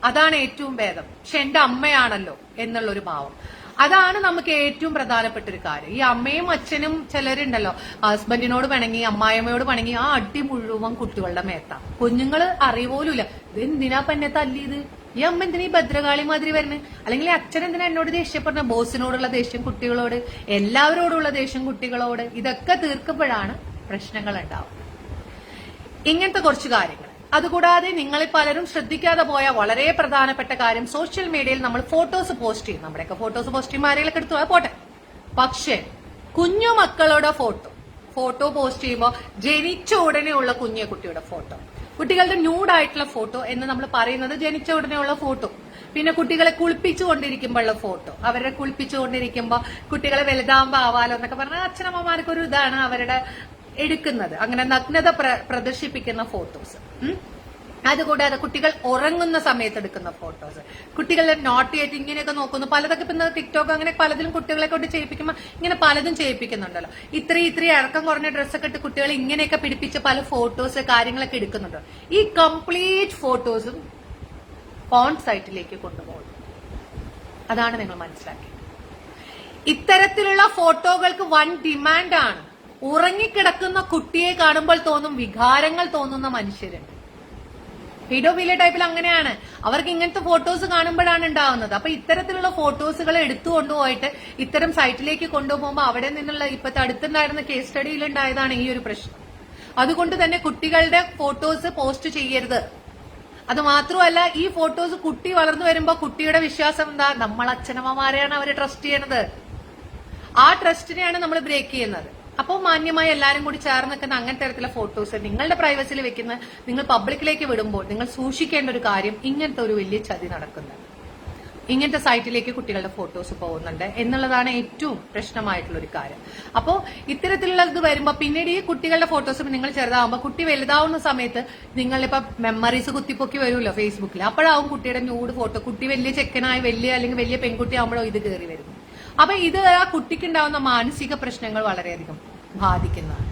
അതാണ് ഏറ്റവും ഭേദം, പക്ഷെ എന്റെ അമ്മയാണല്ലോ എന്നുള്ളൊരു ഭാവം. അതാണ് നമുക്ക് ഏറ്റവും പ്രധാനപ്പെട്ട ഒരു കാര്യം. ഈ അമ്മയും അച്ഛനും ചിലരുണ്ടല്ലോ, ഹസ്ബൻഡിനോട് പിണങ്ങി അമ്മായിയമ്മയോട് പിണങ്ങി ആ അടി മുഴുവൻ കുട്ടികളുടെ മേത്താം. കുഞ്ഞുങ്ങൾ അറിയുപോലുമില്ല, ഇത് എന്തിനാ എന്നെ തല്ലിയത്, ഈ അമ്മ എന്തിനാ ഈ ഭദ്രകാളി മാതിരി വരുന്നത്, അല്ലെങ്കിൽ അച്ഛൻ എന്തിനാ എന്നോട് ദേഷ്യപ്പെടുന്ന, ബോസിനോടുള്ള ദേഷ്യം കുട്ടികളോട്, എല്ലാവരോടുള്ള ദേഷ്യം കുട്ടികളോട്. ഇതൊക്കെ തീർക്കുമ്പോഴാണ് പ്രശ്നങ്ങൾ ഉണ്ടാവും. ഇങ്ങനത്തെ കുറച്ച് കാര്യങ്ങൾ. അതുകൂടാതെ നിങ്ങളിൽ പലരും ശ്രദ്ധിക്കാതെ പോയ വളരെ പ്രധാനപ്പെട്ട കാര്യം, സോഷ്യൽ മീഡിയയിൽ നമ്മൾ ഫോട്ടോസ് പോസ്റ്റ് ചെയ്യും. നമ്മുടെയൊക്കെ ഫോട്ടോസ് പോസ്റ്റ് ചെയ്യുമ്പോൾ ആരെയൊക്കെ എടുത്തു പോട്ടെ, പക്ഷേ കുഞ്ഞുമക്കളുടെ ഫോട്ടോ പോസ്റ്റ് ചെയ്യുമ്പോൾ ജനിച്ച ഉടനെയുള്ള കുട്ടിയുടെ ഫോട്ടോ, കുട്ടികളുടെ ന്യൂഡായിട്ടുള്ള ഫോട്ടോ എന്ന് നമ്മൾ പറയുന്നത് ജനിച്ച ഉടനെയുള്ള ഫോട്ടോ. പിന്നെ കുട്ടികളെ കുളിപ്പിച്ചുകൊണ്ടിരിക്കുമ്പോഴുള്ള ഫോട്ടോ, അവരെ കുളിപ്പിച്ചുകൊണ്ടിരിക്കുമ്പോൾ കുട്ടികളെ വലുതാകുമ്പോൾ ആവാലോ എന്നൊക്കെ പറഞ്ഞാൽ അച്ഛനമ്മമാർക്ക് ഒരു ഇതാണ് അവരുടെ എടുക്കുന്നത്, അങ്ങനെ നഗ്നത പ്രദർശിപ്പിക്കുന്ന ഫോട്ടോസ്. അതുകൂടാതെ കുട്ടികൾ ഉറങ്ങുന്ന സമയത്ത് എടുക്കുന്ന ഫോട്ടോസ്, കുട്ടികളെ നോട്ട് ചെയ്തിട്ട് ഇങ്ങനെയൊക്കെ നോക്കുന്നു. പലതൊക്കെ ഇപ്പൊ ടിക്ടോക്ക് അങ്ങനെ പലതിലും കുട്ടികളെ കൊണ്ട് ചെയ്യിപ്പിക്കുമ്പോൾ ഇങ്ങനെ പലതും ചെയ്യിപ്പിക്കുന്നുണ്ടല്ലോ. ഇത്രയും ഇറക്കം കുറഞ്ഞ ഡ്രസ്സൊക്കെ ഇട്ട് കുട്ടികളെ ഇങ്ങനെയൊക്കെ പിടിപ്പിച്ച് പല ഫോട്ടോസ് കാര്യങ്ങളൊക്കെ എടുക്കുന്നുണ്ട്. ഈ കംപ്ലീറ്റ് ഫോട്ടോസും പോൺ സൈറ്റിലേക്ക് കൊണ്ടുപോകുന്നു. അതാണ് നിങ്ങൾ മനസ്സിലാക്കിയത്. ഇത്തരത്തിലുള്ള ഫോട്ടോകൾക്ക് വൻ ഡിമാൻഡാണ്. ഉറങ്ങിക്കിടക്കുന്ന കുട്ടിയെ കാണുമ്പോൾ തോന്നും വികാരങ്ങൾ തോന്നുന്ന മനുഷ്യരുണ്ട്. പീഡോഫീലിയ ടൈപ്പിൽ അങ്ങനെയാണ്, അവർക്ക് ഇങ്ങനത്തെ ഫോട്ടോസ് കാണുമ്പോഴാണ് ഉണ്ടാവുന്നത്. അപ്പൊ ഇത്തരത്തിലുള്ള ഫോട്ടോസുകൾ എടുത്തു കൊണ്ടുപോയിട്ട് ഇത്തരം സൈറ്റിലേക്ക് കൊണ്ടുപോകുമ്പോൾ അവിടെ നിന്നുള്ള ഇപ്പത്തെ അടുത്തുണ്ടായിരുന്ന കേസ് സ്റ്റഡിയിൽ ഉണ്ടായതാണ് ഈ ഒരു പ്രശ്നം. അതുകൊണ്ട് തന്നെ കുട്ടികളുടെ ഫോട്ടോസ് പോസ്റ്റ് ചെയ്യരുത്. അത് മാത്രമല്ല, ഈ ഫോട്ടോസ് കുട്ടി വളർന്നു വരുമ്പോ കുട്ടിയുടെ വിശ്വാസം എന്താ, നമ്മൾ അച്ഛനമ്മമാരെയാണ് അവരെ ട്രസ്റ്റ് ചെയ്യണത്, ആ ട്രസ്റ്റിനെയാണ് നമ്മൾ ബ്രേക്ക് ചെയ്യുന്നത്. അപ്പോൾ മാന്യമായി എല്ലാവരും കൂടി ചേർന്ന് നിൽക്കുന്ന അങ്ങനത്തെ തരത്തിലുള്ള ഫോട്ടോസ് നിങ്ങളുടെ പ്രൈവസിയിൽ വെക്കുന്ന നിങ്ങൾ പബ്ലിക്കിലേക്ക് വിടുമ്പോൾ നിങ്ങൾ സൂക്ഷിക്കേണ്ട ഒരു കാര്യം, ഇങ്ങനത്തെ ഒരു വലിയ ചതി നടക്കുന്നുണ്ട്, ഇങ്ങനത്തെ സൈറ്റിലേക്ക് കുട്ടികളുടെ ഫോട്ടോസ് പോകുന്നുണ്ട് എന്നുള്ളതാണ് ഏറ്റവും പ്രശ്നമായിട്ടുള്ള ഒരു കാര്യം. അപ്പോൾ ഇത്തരത്തിലുള്ളത് വരുമ്പോൾ പിന്നീട് ഈ കുട്ടികളുടെ ഫോട്ടോസ് നിങ്ങൾ ചെറുതാവുമ്പോൾ കുട്ടി വലുതാവുന്ന സമയത്ത് നിങ്ങളിപ്പോ മെമ്മറീസ് കുത്തിപ്പൊക്കി വരുമല്ലോ ഫേസ്ബുക്കിൽ, അപ്പോഴാവും കുട്ടിയുടെ ന്യൂഡ് ഫോട്ടോ, കുട്ടി വലിയ ചെക്കനായി അല്ലെങ്കിൽ വലിയ പെൺകുട്ടി ആകുമ്പോഴോ ഇത് കയറി വരും. അപ്പൊ ഇത് ആ കുട്ടിക്ക് ഉണ്ടാവുന്ന മാനസിക പ്രശ്നങ്ങൾ വളരെയധികം. ബാധിക്കുന്നതാണ്.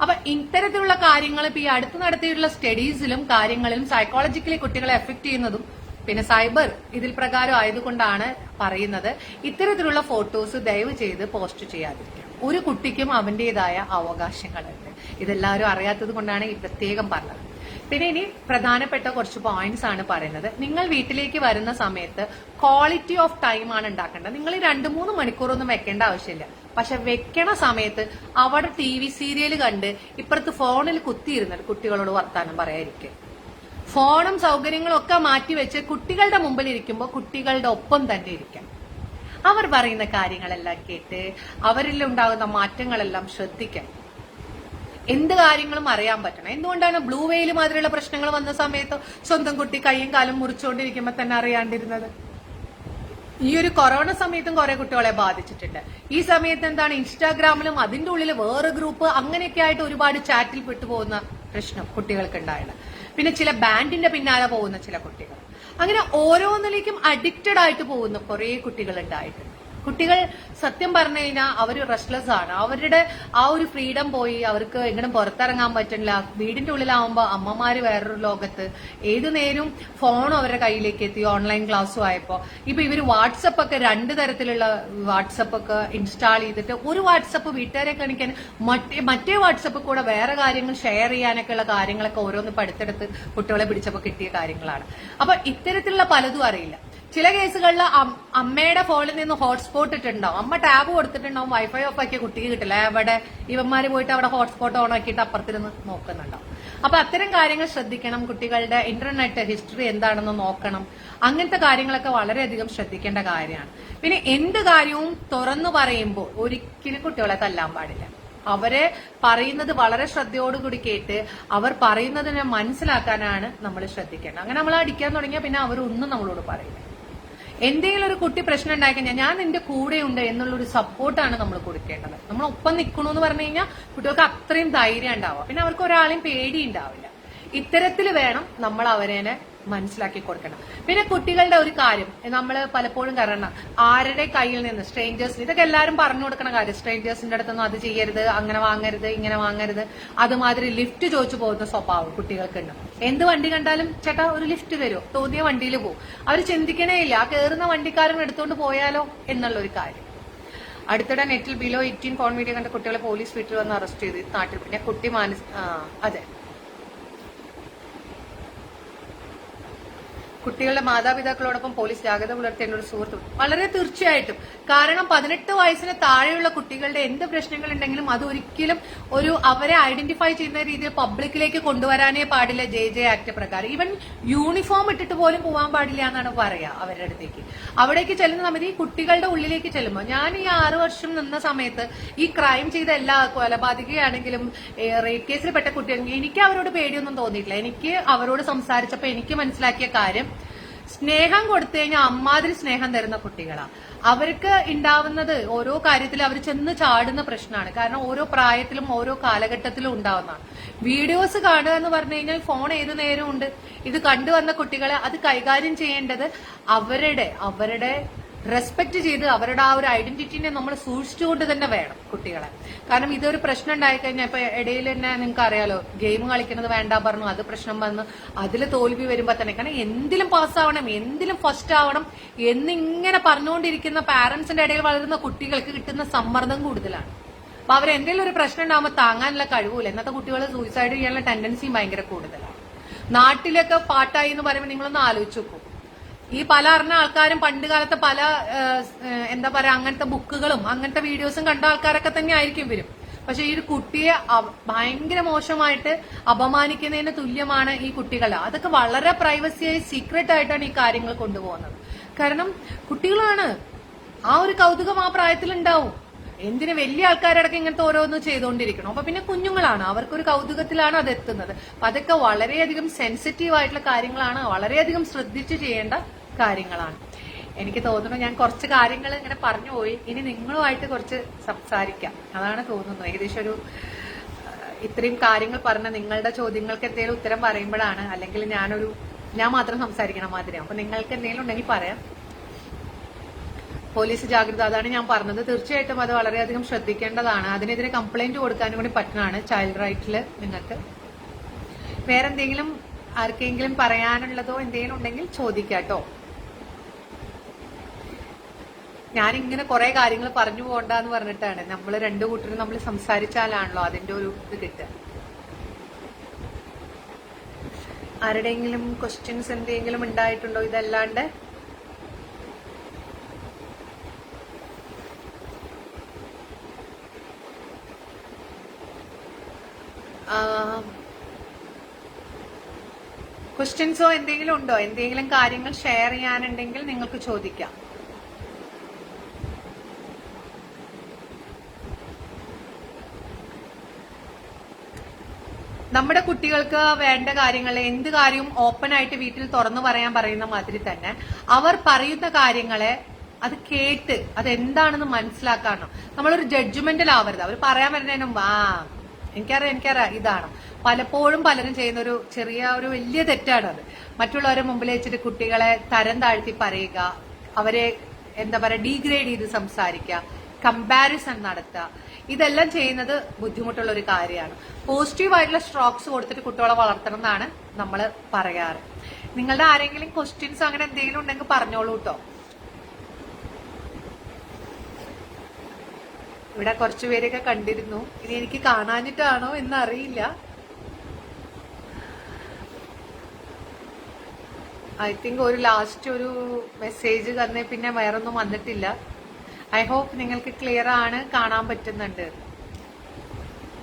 അപ്പൊ ഇത്തരത്തിലുള്ള കാര്യങ്ങൾ ഇപ്പൊ ഈ അടുത്ത് നടത്തിയിട്ടുള്ള സ്റ്റഡീസിലും കാര്യങ്ങളിലും സൈക്കോളജിക്കലി കുട്ടികളെ എഫക്ട് ചെയ്യുന്നതും പിന്നെ സൈബർ ഇതിൽ പ്രകാരം ആയതുകൊണ്ടാണ് പറയുന്നത് ഇത്തരത്തിലുള്ള ഫോട്ടോസ് ദയവ് ചെയ്ത് പോസ്റ്റ് ചെയ്യാതിരിക്കുക. ഒരു കുട്ടിക്കും അവന്റേതായ അവകാശങ്ങളുണ്ട്. ഇതെല്ലാവരും അറിയാത്തത് കൊണ്ടാണ് ഈ പ്രത്യേകം പറഞ്ഞത്. പിന്നെ ഇനി പ്രധാനപ്പെട്ട കുറച്ച് പോയിന്റ്സ് ആണ് പറയുന്നത്. നിങ്ങൾ വീട്ടിലേക്ക് വരുന്ന സമയത്ത് ക്വാളിറ്റി ഓഫ് ടൈം ആണ് ഉണ്ടാക്കേണ്ടത്. നിങ്ങൾ ഈ 2-3 മണിക്കൂറൊന്നും വെക്കേണ്ട ആവശ്യമില്ല. പക്ഷെ വെക്കണ സമയത്ത് അവിടെ TV സീരിയൽ കണ്ട് ഇപ്പുറത്ത് ഫോണിൽ കുത്തിയിരുന്നിട്ട് കുട്ടികളോട് വർത്താനം പറയാതിരിക്കുക. ഫോണും സൗകര്യങ്ങളും ഒക്കെ മാറ്റിവെച്ച് കുട്ടികളുടെ മുമ്പിൽ ഇരിക്കുമ്പോൾ കുട്ടികളുടെ ഒപ്പം തന്നെ ഇരിക്കാം. അവർ പറയുന്ന കാര്യങ്ങളെല്ലാം കേട്ട് അവരിൽ ഉണ്ടാകുന്ന മാറ്റങ്ങളെല്ലാം ശ്രദ്ധിക്കണം. എന്ത് കാര്യങ്ങളും അറിയാൻ പറ്റണം. എന്തുകൊണ്ടാണ് ബ്ലൂ വെയിൽ മാതിരിയുള്ള പ്രശ്നങ്ങൾ വന്ന സമയത്ത് സ്വന്തം കുട്ടി കൈയും കാലും മുറിച്ചുകൊണ്ടിരിക്കുമ്പോൾ തന്നെ അറിയാണ്ടിരുന്നത്? ഈ ഒരു കൊറോണ സമയത്തും കുറെ കുട്ടികളെ ബാധിച്ചിട്ടുണ്ട്. ഈ സമയത്ത് എന്താണ് ഇൻസ്റ്റാഗ്രാമിലും അതിന്റെ ഉള്ളിൽ വേറെ ഗ്രൂപ്പ് അങ്ങനെയൊക്കെ ആയിട്ട് ഒരുപാട് ചാറ്റിൽ പെട്ടുപോകുന്ന പ്രശ്നം കുട്ടികൾക്ക് ഉണ്ടായത്. പിന്നെ ചില ബാൻഡിന്റെ പിന്നാലെ പോകുന്ന ചില കുട്ടികൾ, അങ്ങനെ ഓരോന്നിലേക്കും അഡിക്റ്റഡ് ആയിട്ട് പോകുന്ന കുറെ കുട്ടികൾ ഉണ്ടായിട്ടുണ്ട്. കുട്ടികൾ സത്യം പറഞ്ഞു കഴിഞ്ഞാൽ അവർ റെസ്റ്റ്ലെസ് ആണ്. അവരുടെ ആ ഒരു ഫ്രീഡം പോയി. അവർക്ക് എങ്ങനും പുറത്തിറങ്ങാൻ പറ്റില്ല. വീടിന്റെ ഉള്ളിലാവുമ്പോൾ അമ്മമാര് വേറൊരു ലോകത്ത്. ഏതു നേരവും ഫോൺ അവരുടെ കയ്യിലേക്ക് എത്തി. ഓൺലൈൻ ക്ലാസ്സും ആയപ്പോ ഇപ്പൊ ഇവര് വാട്സപ്പ് ഒക്കെ 2 തരത്തിലുള്ള വാട്സപ്പ് ഒക്കെ ഇൻസ്റ്റാൾ ചെയ്തിട്ട് ഒരു വാട്സപ്പ് വീട്ടുകാരെ കാണിക്കാൻ മറ്റേ വാട്സപ്പ് കൂടെ വേറെ കാര്യങ്ങൾ ഷെയർ ചെയ്യാനൊക്കെ ഉള്ള കാര്യങ്ങളൊക്കെ ഓരോന്ന് പഠിച്ചെടുത്ത് കുട്ടികളെ പിടിച്ചപ്പോ കിട്ടിയ കാര്യങ്ങളാണ്. അപ്പൊ ഇത്തരത്തിലുള്ള പലതും അറിയില്ല. ചില കേസുകളിൽ അമ്മയുടെ ഫോണിൽ നിന്ന് ഹോട്ട്സ്പോട്ട് ഇട്ടിട്ടുണ്ടാവും. അമ്മ ടാബ് കൊടുത്തിട്ടുണ്ടാവും. വൈഫൈ ഓഫ് ആക്കിയ കുട്ടിക്ക് കിട്ടില്ല. എവിടെ ഇവന്മാര് പോയിട്ട് അവിടെ ഹോട്ട്സ്പോട്ട് ഓൺ ആക്കിയിട്ട് അപ്പുറത്തിരുന്ന് നോക്കുന്നുണ്ടാവും. അപ്പൊ അത്തരം കാര്യങ്ങൾ ശ്രദ്ധിക്കണം. കുട്ടികളുടെ ഇന്റർനെറ്റ് ഹിസ്റ്ററി എന്താണെന്ന് നോക്കണം. അങ്ങനത്തെ കാര്യങ്ങളൊക്കെ വളരെയധികം ശ്രദ്ധിക്കേണ്ട കാര്യമാണ്. പിന്നെ എന്ത് കാര്യവും തുറന്നു പറയുമ്പോൾ ഒരിക്കലും കുട്ടികളെ തല്ലാൻ പാടില്ല. അവരെ പറയുന്നത് വളരെ ശ്രദ്ധയോടുകൂടി കേട്ട് അവർ പറയുന്നതിനെ മനസ്സിലാക്കാനാണ് നമ്മൾ ശ്രദ്ധിക്കേണ്ടത്. അങ്ങനെ നമ്മൾ അടിക്കാൻ തുടങ്ങിയാൽ പിന്നെ അവരൊന്നും നമ്മളോട് പറയില്ല. എന്തെങ്കിലും ഒരു കുട്ടി പ്രശ്നം ഉണ്ടായി കഴിഞ്ഞാൽ ഞാൻ നിന്റെ കൂടെയുണ്ട് എന്നുള്ളൊരു സപ്പോർട്ടാണ് നമ്മൾ കൊടുക്കേണ്ടത്. നമ്മൾ ഒപ്പം നിൽക്കണമെന്ന് പറഞ്ഞു കഴിഞ്ഞാൽ കുട്ടികൾക്ക് അത്രയും ധൈര്യം ഉണ്ടാവുക. പിന്നെ അവർക്ക് ഒരാളെയും പേടി ഉണ്ടാവില്ല. ഇത്തരത്തിൽ വേണം നമ്മൾ അവരെ മനസ്സിലാക്കി കൊടുക്കണം. പിന്നെ കുട്ടികളുടെ ഒരു കാര്യം നമ്മൾ പലപ്പോഴും കാരണം ആരുടെ കയ്യിൽ നിന്ന് സ്ട്രേഞ്ചേഴ്സിന് ഇതൊക്കെ എല്ലാവരും പറഞ്ഞു കൊടുക്കണ കാര്യം. സ്ട്രേഞ്ചേഴ്സിന്റെ അടുത്തൊന്നും അത് ചെയ്യരുത്, അങ്ങനെ വാങ്ങരുത്, ഇങ്ങനെ വാങ്ങരുത്. അതുമാതിരി ലിഫ്റ്റ് ചോദിച്ചു പോകുന്ന സ്വഭാവം കുട്ടികൾക്കുണ്ട്. എന്ത് വണ്ടി കണ്ടാലും ചേട്ടാ ഒരു ലിഫ്റ്റ് തരുമോ, തോന്നിയ വണ്ടിയിൽ പോകും. അവർ ചിന്തിക്കണേ ഇല്ല ആ കയറുന്ന വണ്ടിക്കാരൻ എടുത്തുകൊണ്ട് പോയാലോ എന്നുള്ളൊരു കാര്യം. അടുത്തിടെ നെറ്റിൽ ബിലോ 18 ഫോൺ വീഡിയോ കണ്ട കുട്ടികളെ പോലീസ് വീട്ടിൽ വന്ന് അറസ്റ്റ് ചെയ്ത് നാട്ടിൽ. പിന്നെ കുട്ടി അതെ കുട്ടികളുടെ മാതാപിതാക്കളോടൊപ്പം പോലീസ് ജാഗ്രത പുലർത്തേണ്ട ഒരു സുഹൃത്തു. വളരെ തീർച്ചയായിട്ടും. കാരണം 18 വയസ്സിന് താഴെയുള്ള കുട്ടികളുടെ എന്ത് പ്രശ്നങ്ങൾ ഉണ്ടെങ്കിലും അത് ഒരിക്കലും അവരെ ഐഡന്റിഫൈ ചെയ്യുന്ന രീതിയിൽ പബ്ലിക്കിലേക്ക് കൊണ്ടുവരാനേ പാടില്ല. JJ ആക്ട് പ്രകാരം. ഈവൻ യൂണിഫോം ഇട്ടിട്ട് പോലും പോകാൻ പാടില്ല എന്നാണ് പറയാ അവരുടെ അടുത്തേക്ക്. അവിടേക്ക് ചെല്ലുന്ന സമയത്ത് ഈ കുട്ടികളുടെ ഉള്ളിലേക്ക് ചെല്ലുമ്പോൾ ഞാൻ ഈ 6 വർഷം നിന്ന സമയത്ത് ഈ ക്രൈം ചെയ്ത എല്ലാ കൊലപാതകയാണെങ്കിലും റേപ്പ് കേസിൽ പെട്ട കുട്ടികൾ എനിക്ക് അവരോട് പേടിയൊന്നും തോന്നിയിട്ടില്ല. എനിക്ക് അവരോട് സംസാരിച്ചപ്പോൾ എനിക്ക് മനസ്സിലാക്കിയ കാര്യം സ്നേഹം കൊടുത്തു കഴിഞ്ഞാൽ അമ്മാതിരി സ്നേഹം തരുന്ന കുട്ടികളാണ്. അവർക്ക് ഉണ്ടാവുന്നത് ഓരോ കാര്യത്തിലും അവർ ചെന്ന് ചാടുന്ന പ്രശ്നമാണ്. കാരണം ഓരോ പ്രായത്തിലും ഓരോ കാലഘട്ടത്തിലും ഉണ്ടാവുന്നതാണ്. വീഡിയോസ് കാണുക എന്ന് പറഞ്ഞു കഴിഞ്ഞാൽ ഫോൺ ഏതു നേരവും ഉണ്ട്. ഇത് കണ്ടുവന്ന കുട്ടികളെ അത് കൈകാര്യം ചെയ്യേണ്ടത് അവരുടെ റെസ്പെക്ട് ചെയ്ത് അവരുടെ ആ ഒരു ഐഡന്റിറ്റിനെ നമ്മൾ സൂക്ഷിച്ചുകൊണ്ട് തന്നെ വേണം കുട്ടികളെ. കാരണം ഇതൊരു പ്രശ്നം ഉണ്ടായിക്കഴിഞ്ഞാൽ ഇപ്പൊ ഇടയിൽ തന്നെ നിങ്ങൾക്ക് അറിയാലോ ഗെയിം കളിക്കുന്നത് വേണ്ട പറഞ്ഞു, അത് പ്രശ്നം വന്ന് അതിൽ തോൽവി വരുമ്പോ തന്നെ. കാരണം എന്തിലും പാസ്സാവണം, എന്തിലും ഫസ്റ്റ് ആവണം എന്നിങ്ങനെ പറഞ്ഞുകൊണ്ടിരിക്കുന്ന പാരന്റ്സിന്റെ ഇടയിൽ വളരുന്ന കുട്ടികൾക്ക് കിട്ടുന്ന സമ്മർദ്ദം കൂടുതലാണ്. അപ്പൊ അവരെന്തെങ്കിലും ഒരു പ്രശ്നം ഉണ്ടാകുമ്പോൾ താങ്ങാനുള്ള കഴിവില്ല. ഇന്നത്തെ കുട്ടികൾ സൂയിസൈഡ് ചെയ്യാനുള്ള ടെൻഡൻസിയും ഭയങ്കര കൂടുതലാണ്. നാട്ടിലൊക്കെ പാട്ടായി എന്ന് പറയുമ്പോൾ നിങ്ങളൊന്ന് ആലോചിച്ച് നോക്കൂ. ഈ പല അറിഞ്ഞ ആൾക്കാരും പണ്ട് കാലത്തെ പല എന്താ പറയാ അങ്ങനത്തെ ബുക്കുകളും അങ്ങനത്തെ വീഡിയോസും കണ്ട ആൾക്കാരൊക്കെ തന്നെ ആയിരിക്കും വരും. പക്ഷെ ഈ ഒരു കുട്ടിയെ ഭയങ്കര മോശമായിട്ട് അപമാനിക്കുന്നതിന് തുല്യമാണ് ഈ കുട്ടികൾ. അതൊക്കെ വളരെ പ്രൈവസിയായി സീക്രട്ട് ആയിട്ടാണ് ഈ കാര്യങ്ങൾ കൊണ്ടുപോകുന്നത്. കാരണം കുട്ടികളാണ്, ആ ഒരു കൗതുകം ആ പ്രായത്തിൽ ഉണ്ടാവും. എന്തിന് വലിയ ആൾക്കാരടക്കം ഇങ്ങനത്തെ ഓരോന്ന് ചെയ്തുകൊണ്ടിരിക്കണം. അപ്പൊ പിന്നെ കുഞ്ഞുങ്ങളാണ്, അവർക്കൊരു കൗതുകത്തിലാണ് അത് എത്തുന്നത്. അപ്പൊ അതൊക്കെ വളരെയധികം സെൻസിറ്റീവ് ആയിട്ടുള്ള കാര്യങ്ങളാണ്, വളരെയധികം ശ്രദ്ധിച്ച് ചെയ്യേണ്ട കാര്യങ്ങളാണ്. എനിക്ക് തോന്നുന്നു ഞാൻ കുറച്ച് കാര്യങ്ങൾ ഇങ്ങനെ പറഞ്ഞു പോയി. ഇനി നിങ്ങളുമായിട്ട് കുറച്ച് സംസാരിക്കാം, അതാണ് തോന്നുന്നു. ഏകദേശം ഇത്രയും കാര്യങ്ങൾ പറഞ്ഞ നിങ്ങളുടെ ചോദ്യങ്ങൾക്ക് എന്തെങ്കിലും ഉത്തരം പറയുമ്പോഴാണ്, അല്ലെങ്കിൽ ഞാൻ മാത്രം സംസാരിക്കണം മാതിരിയാണ്. അപ്പൊ നിങ്ങൾക്ക് എന്തെങ്കിലും ഉണ്ടെങ്കിൽ പറയാം. പോലീസ് ജാഗ്രത, അതാണ് ഞാൻ പറഞ്ഞത്. തീർച്ചയായിട്ടും അത് വളരെയധികം ശ്രദ്ധിക്കേണ്ടതാണ്. അതിനെതിരെ കംപ്ലൈന്റ് കൊടുക്കാനും കൂടി പറ്റുന്നതാണ് ചൈൽഡ് റൈറ്റില്. നിങ്ങൾക്ക് വേറെന്തെങ്കിലും ആർക്കെങ്കിലും പറയാനുള്ളതോ എന്തെങ്കിലും ഉണ്ടെങ്കിൽ ചോദിക്കാട്ടോ. ഞാനിങ്ങനെ കുറെ കാര്യങ്ങൾ പറഞ്ഞു പോകണ്ടെന്ന് പറഞ്ഞിട്ടാണ്. നമ്മൾ രണ്ടു കൂട്ടരും നമ്മൾ സംസാരിച്ചാലാണല്ലോ അതിന്റെ ഒരു ഇത് കിട്ടുക. ആരുടെയെങ്കിലും ക്വസ്റ്റ്യൻസ് എന്തെങ്കിലും ഉണ്ടായിട്ടുണ്ടോ ഇതല്ലാണ്ട്? ക്വസ്റ്റ്യൻസോ എന്തെങ്കിലും ഉണ്ടോ? എന്തെങ്കിലും കാര്യങ്ങൾ ഷെയർ ചെയ്യാനുണ്ടെങ്കിൽ നിങ്ങൾക്ക് ചോദിക്കാം. നമ്മുടെ കുട്ടികൾക്ക് വേണ്ട കാര്യങ്ങൾ, എന്ത് കാര്യവും ഓപ്പൺ ആയിട്ട് വീട്ടിൽ തുറന്നു പറയാൻ പറയുന്ന മാതിരി തന്നെ അവർ പറയുന്ന കാര്യങ്ങളെ അത് കേട്ട് അതെന്താണെന്ന് മനസ്സിലാക്കാനോ നമ്മളൊരു ജഡ്ജ്മെന്റിലാവരുത്. അവർ പറയാൻ വരുന്നതിന് മുമ്പ് എനിക്കറിയാം ഇതാണ്. പലപ്പോഴും പലരും ചെയ്യുന്ന ഒരു ചെറിയ ഒരു വലിയ തെറ്റാണ് അത്. മറ്റുള്ളവരെ മുമ്പിൽ വെച്ചിട്ട് കുട്ടികളെ തരം താഴ്ത്തി പറയുക, അവരെ എന്താ പറയുക ഡീഗ്രേഡ് ചെയ്ത് സംസാരിക്കുക, കമ്പാരിസൺ നടത്തുക, ഇതെല്ലാം ചെയ്യുന്നത് ബുദ്ധിമുട്ടുള്ള ഒരു കാര്യമാണ്. പോസിറ്റീവായിട്ടുള്ള സ്ട്രോക്സ് കൊടുത്തിട്ട് കുട്ടികളെ വളർത്തണം എന്നാണ് നമ്മൾ പറയാറ്. നിങ്ങളുടെ ആരെങ്കിലും ക്വസ്റ്റ്യൻസ് അങ്ങനെ എന്തെങ്കിലും ഉണ്ടെങ്കിൽ പറഞ്ഞോളൂ കേട്ടോ. ഇവിടെ കുറച്ചു പേരൊക്കെ കണ്ടിരുന്നു. ഇനി എനിക്ക് കാണാഞ്ഞിട്ടാണോ എന്നറിയില്ല. ഐ തിങ്ക് ഒരു ലാസ്റ്റ് ഒരു മെസ്സേജ് തന്നെ പിന്നെ വേറൊന്നും വന്നിട്ടില്ല. ഐ ഹോപ്പ് നിങ്ങൾക്ക് ക്ലിയർ ആണ്, കാണാൻ പറ്റുന്നുണ്ട്.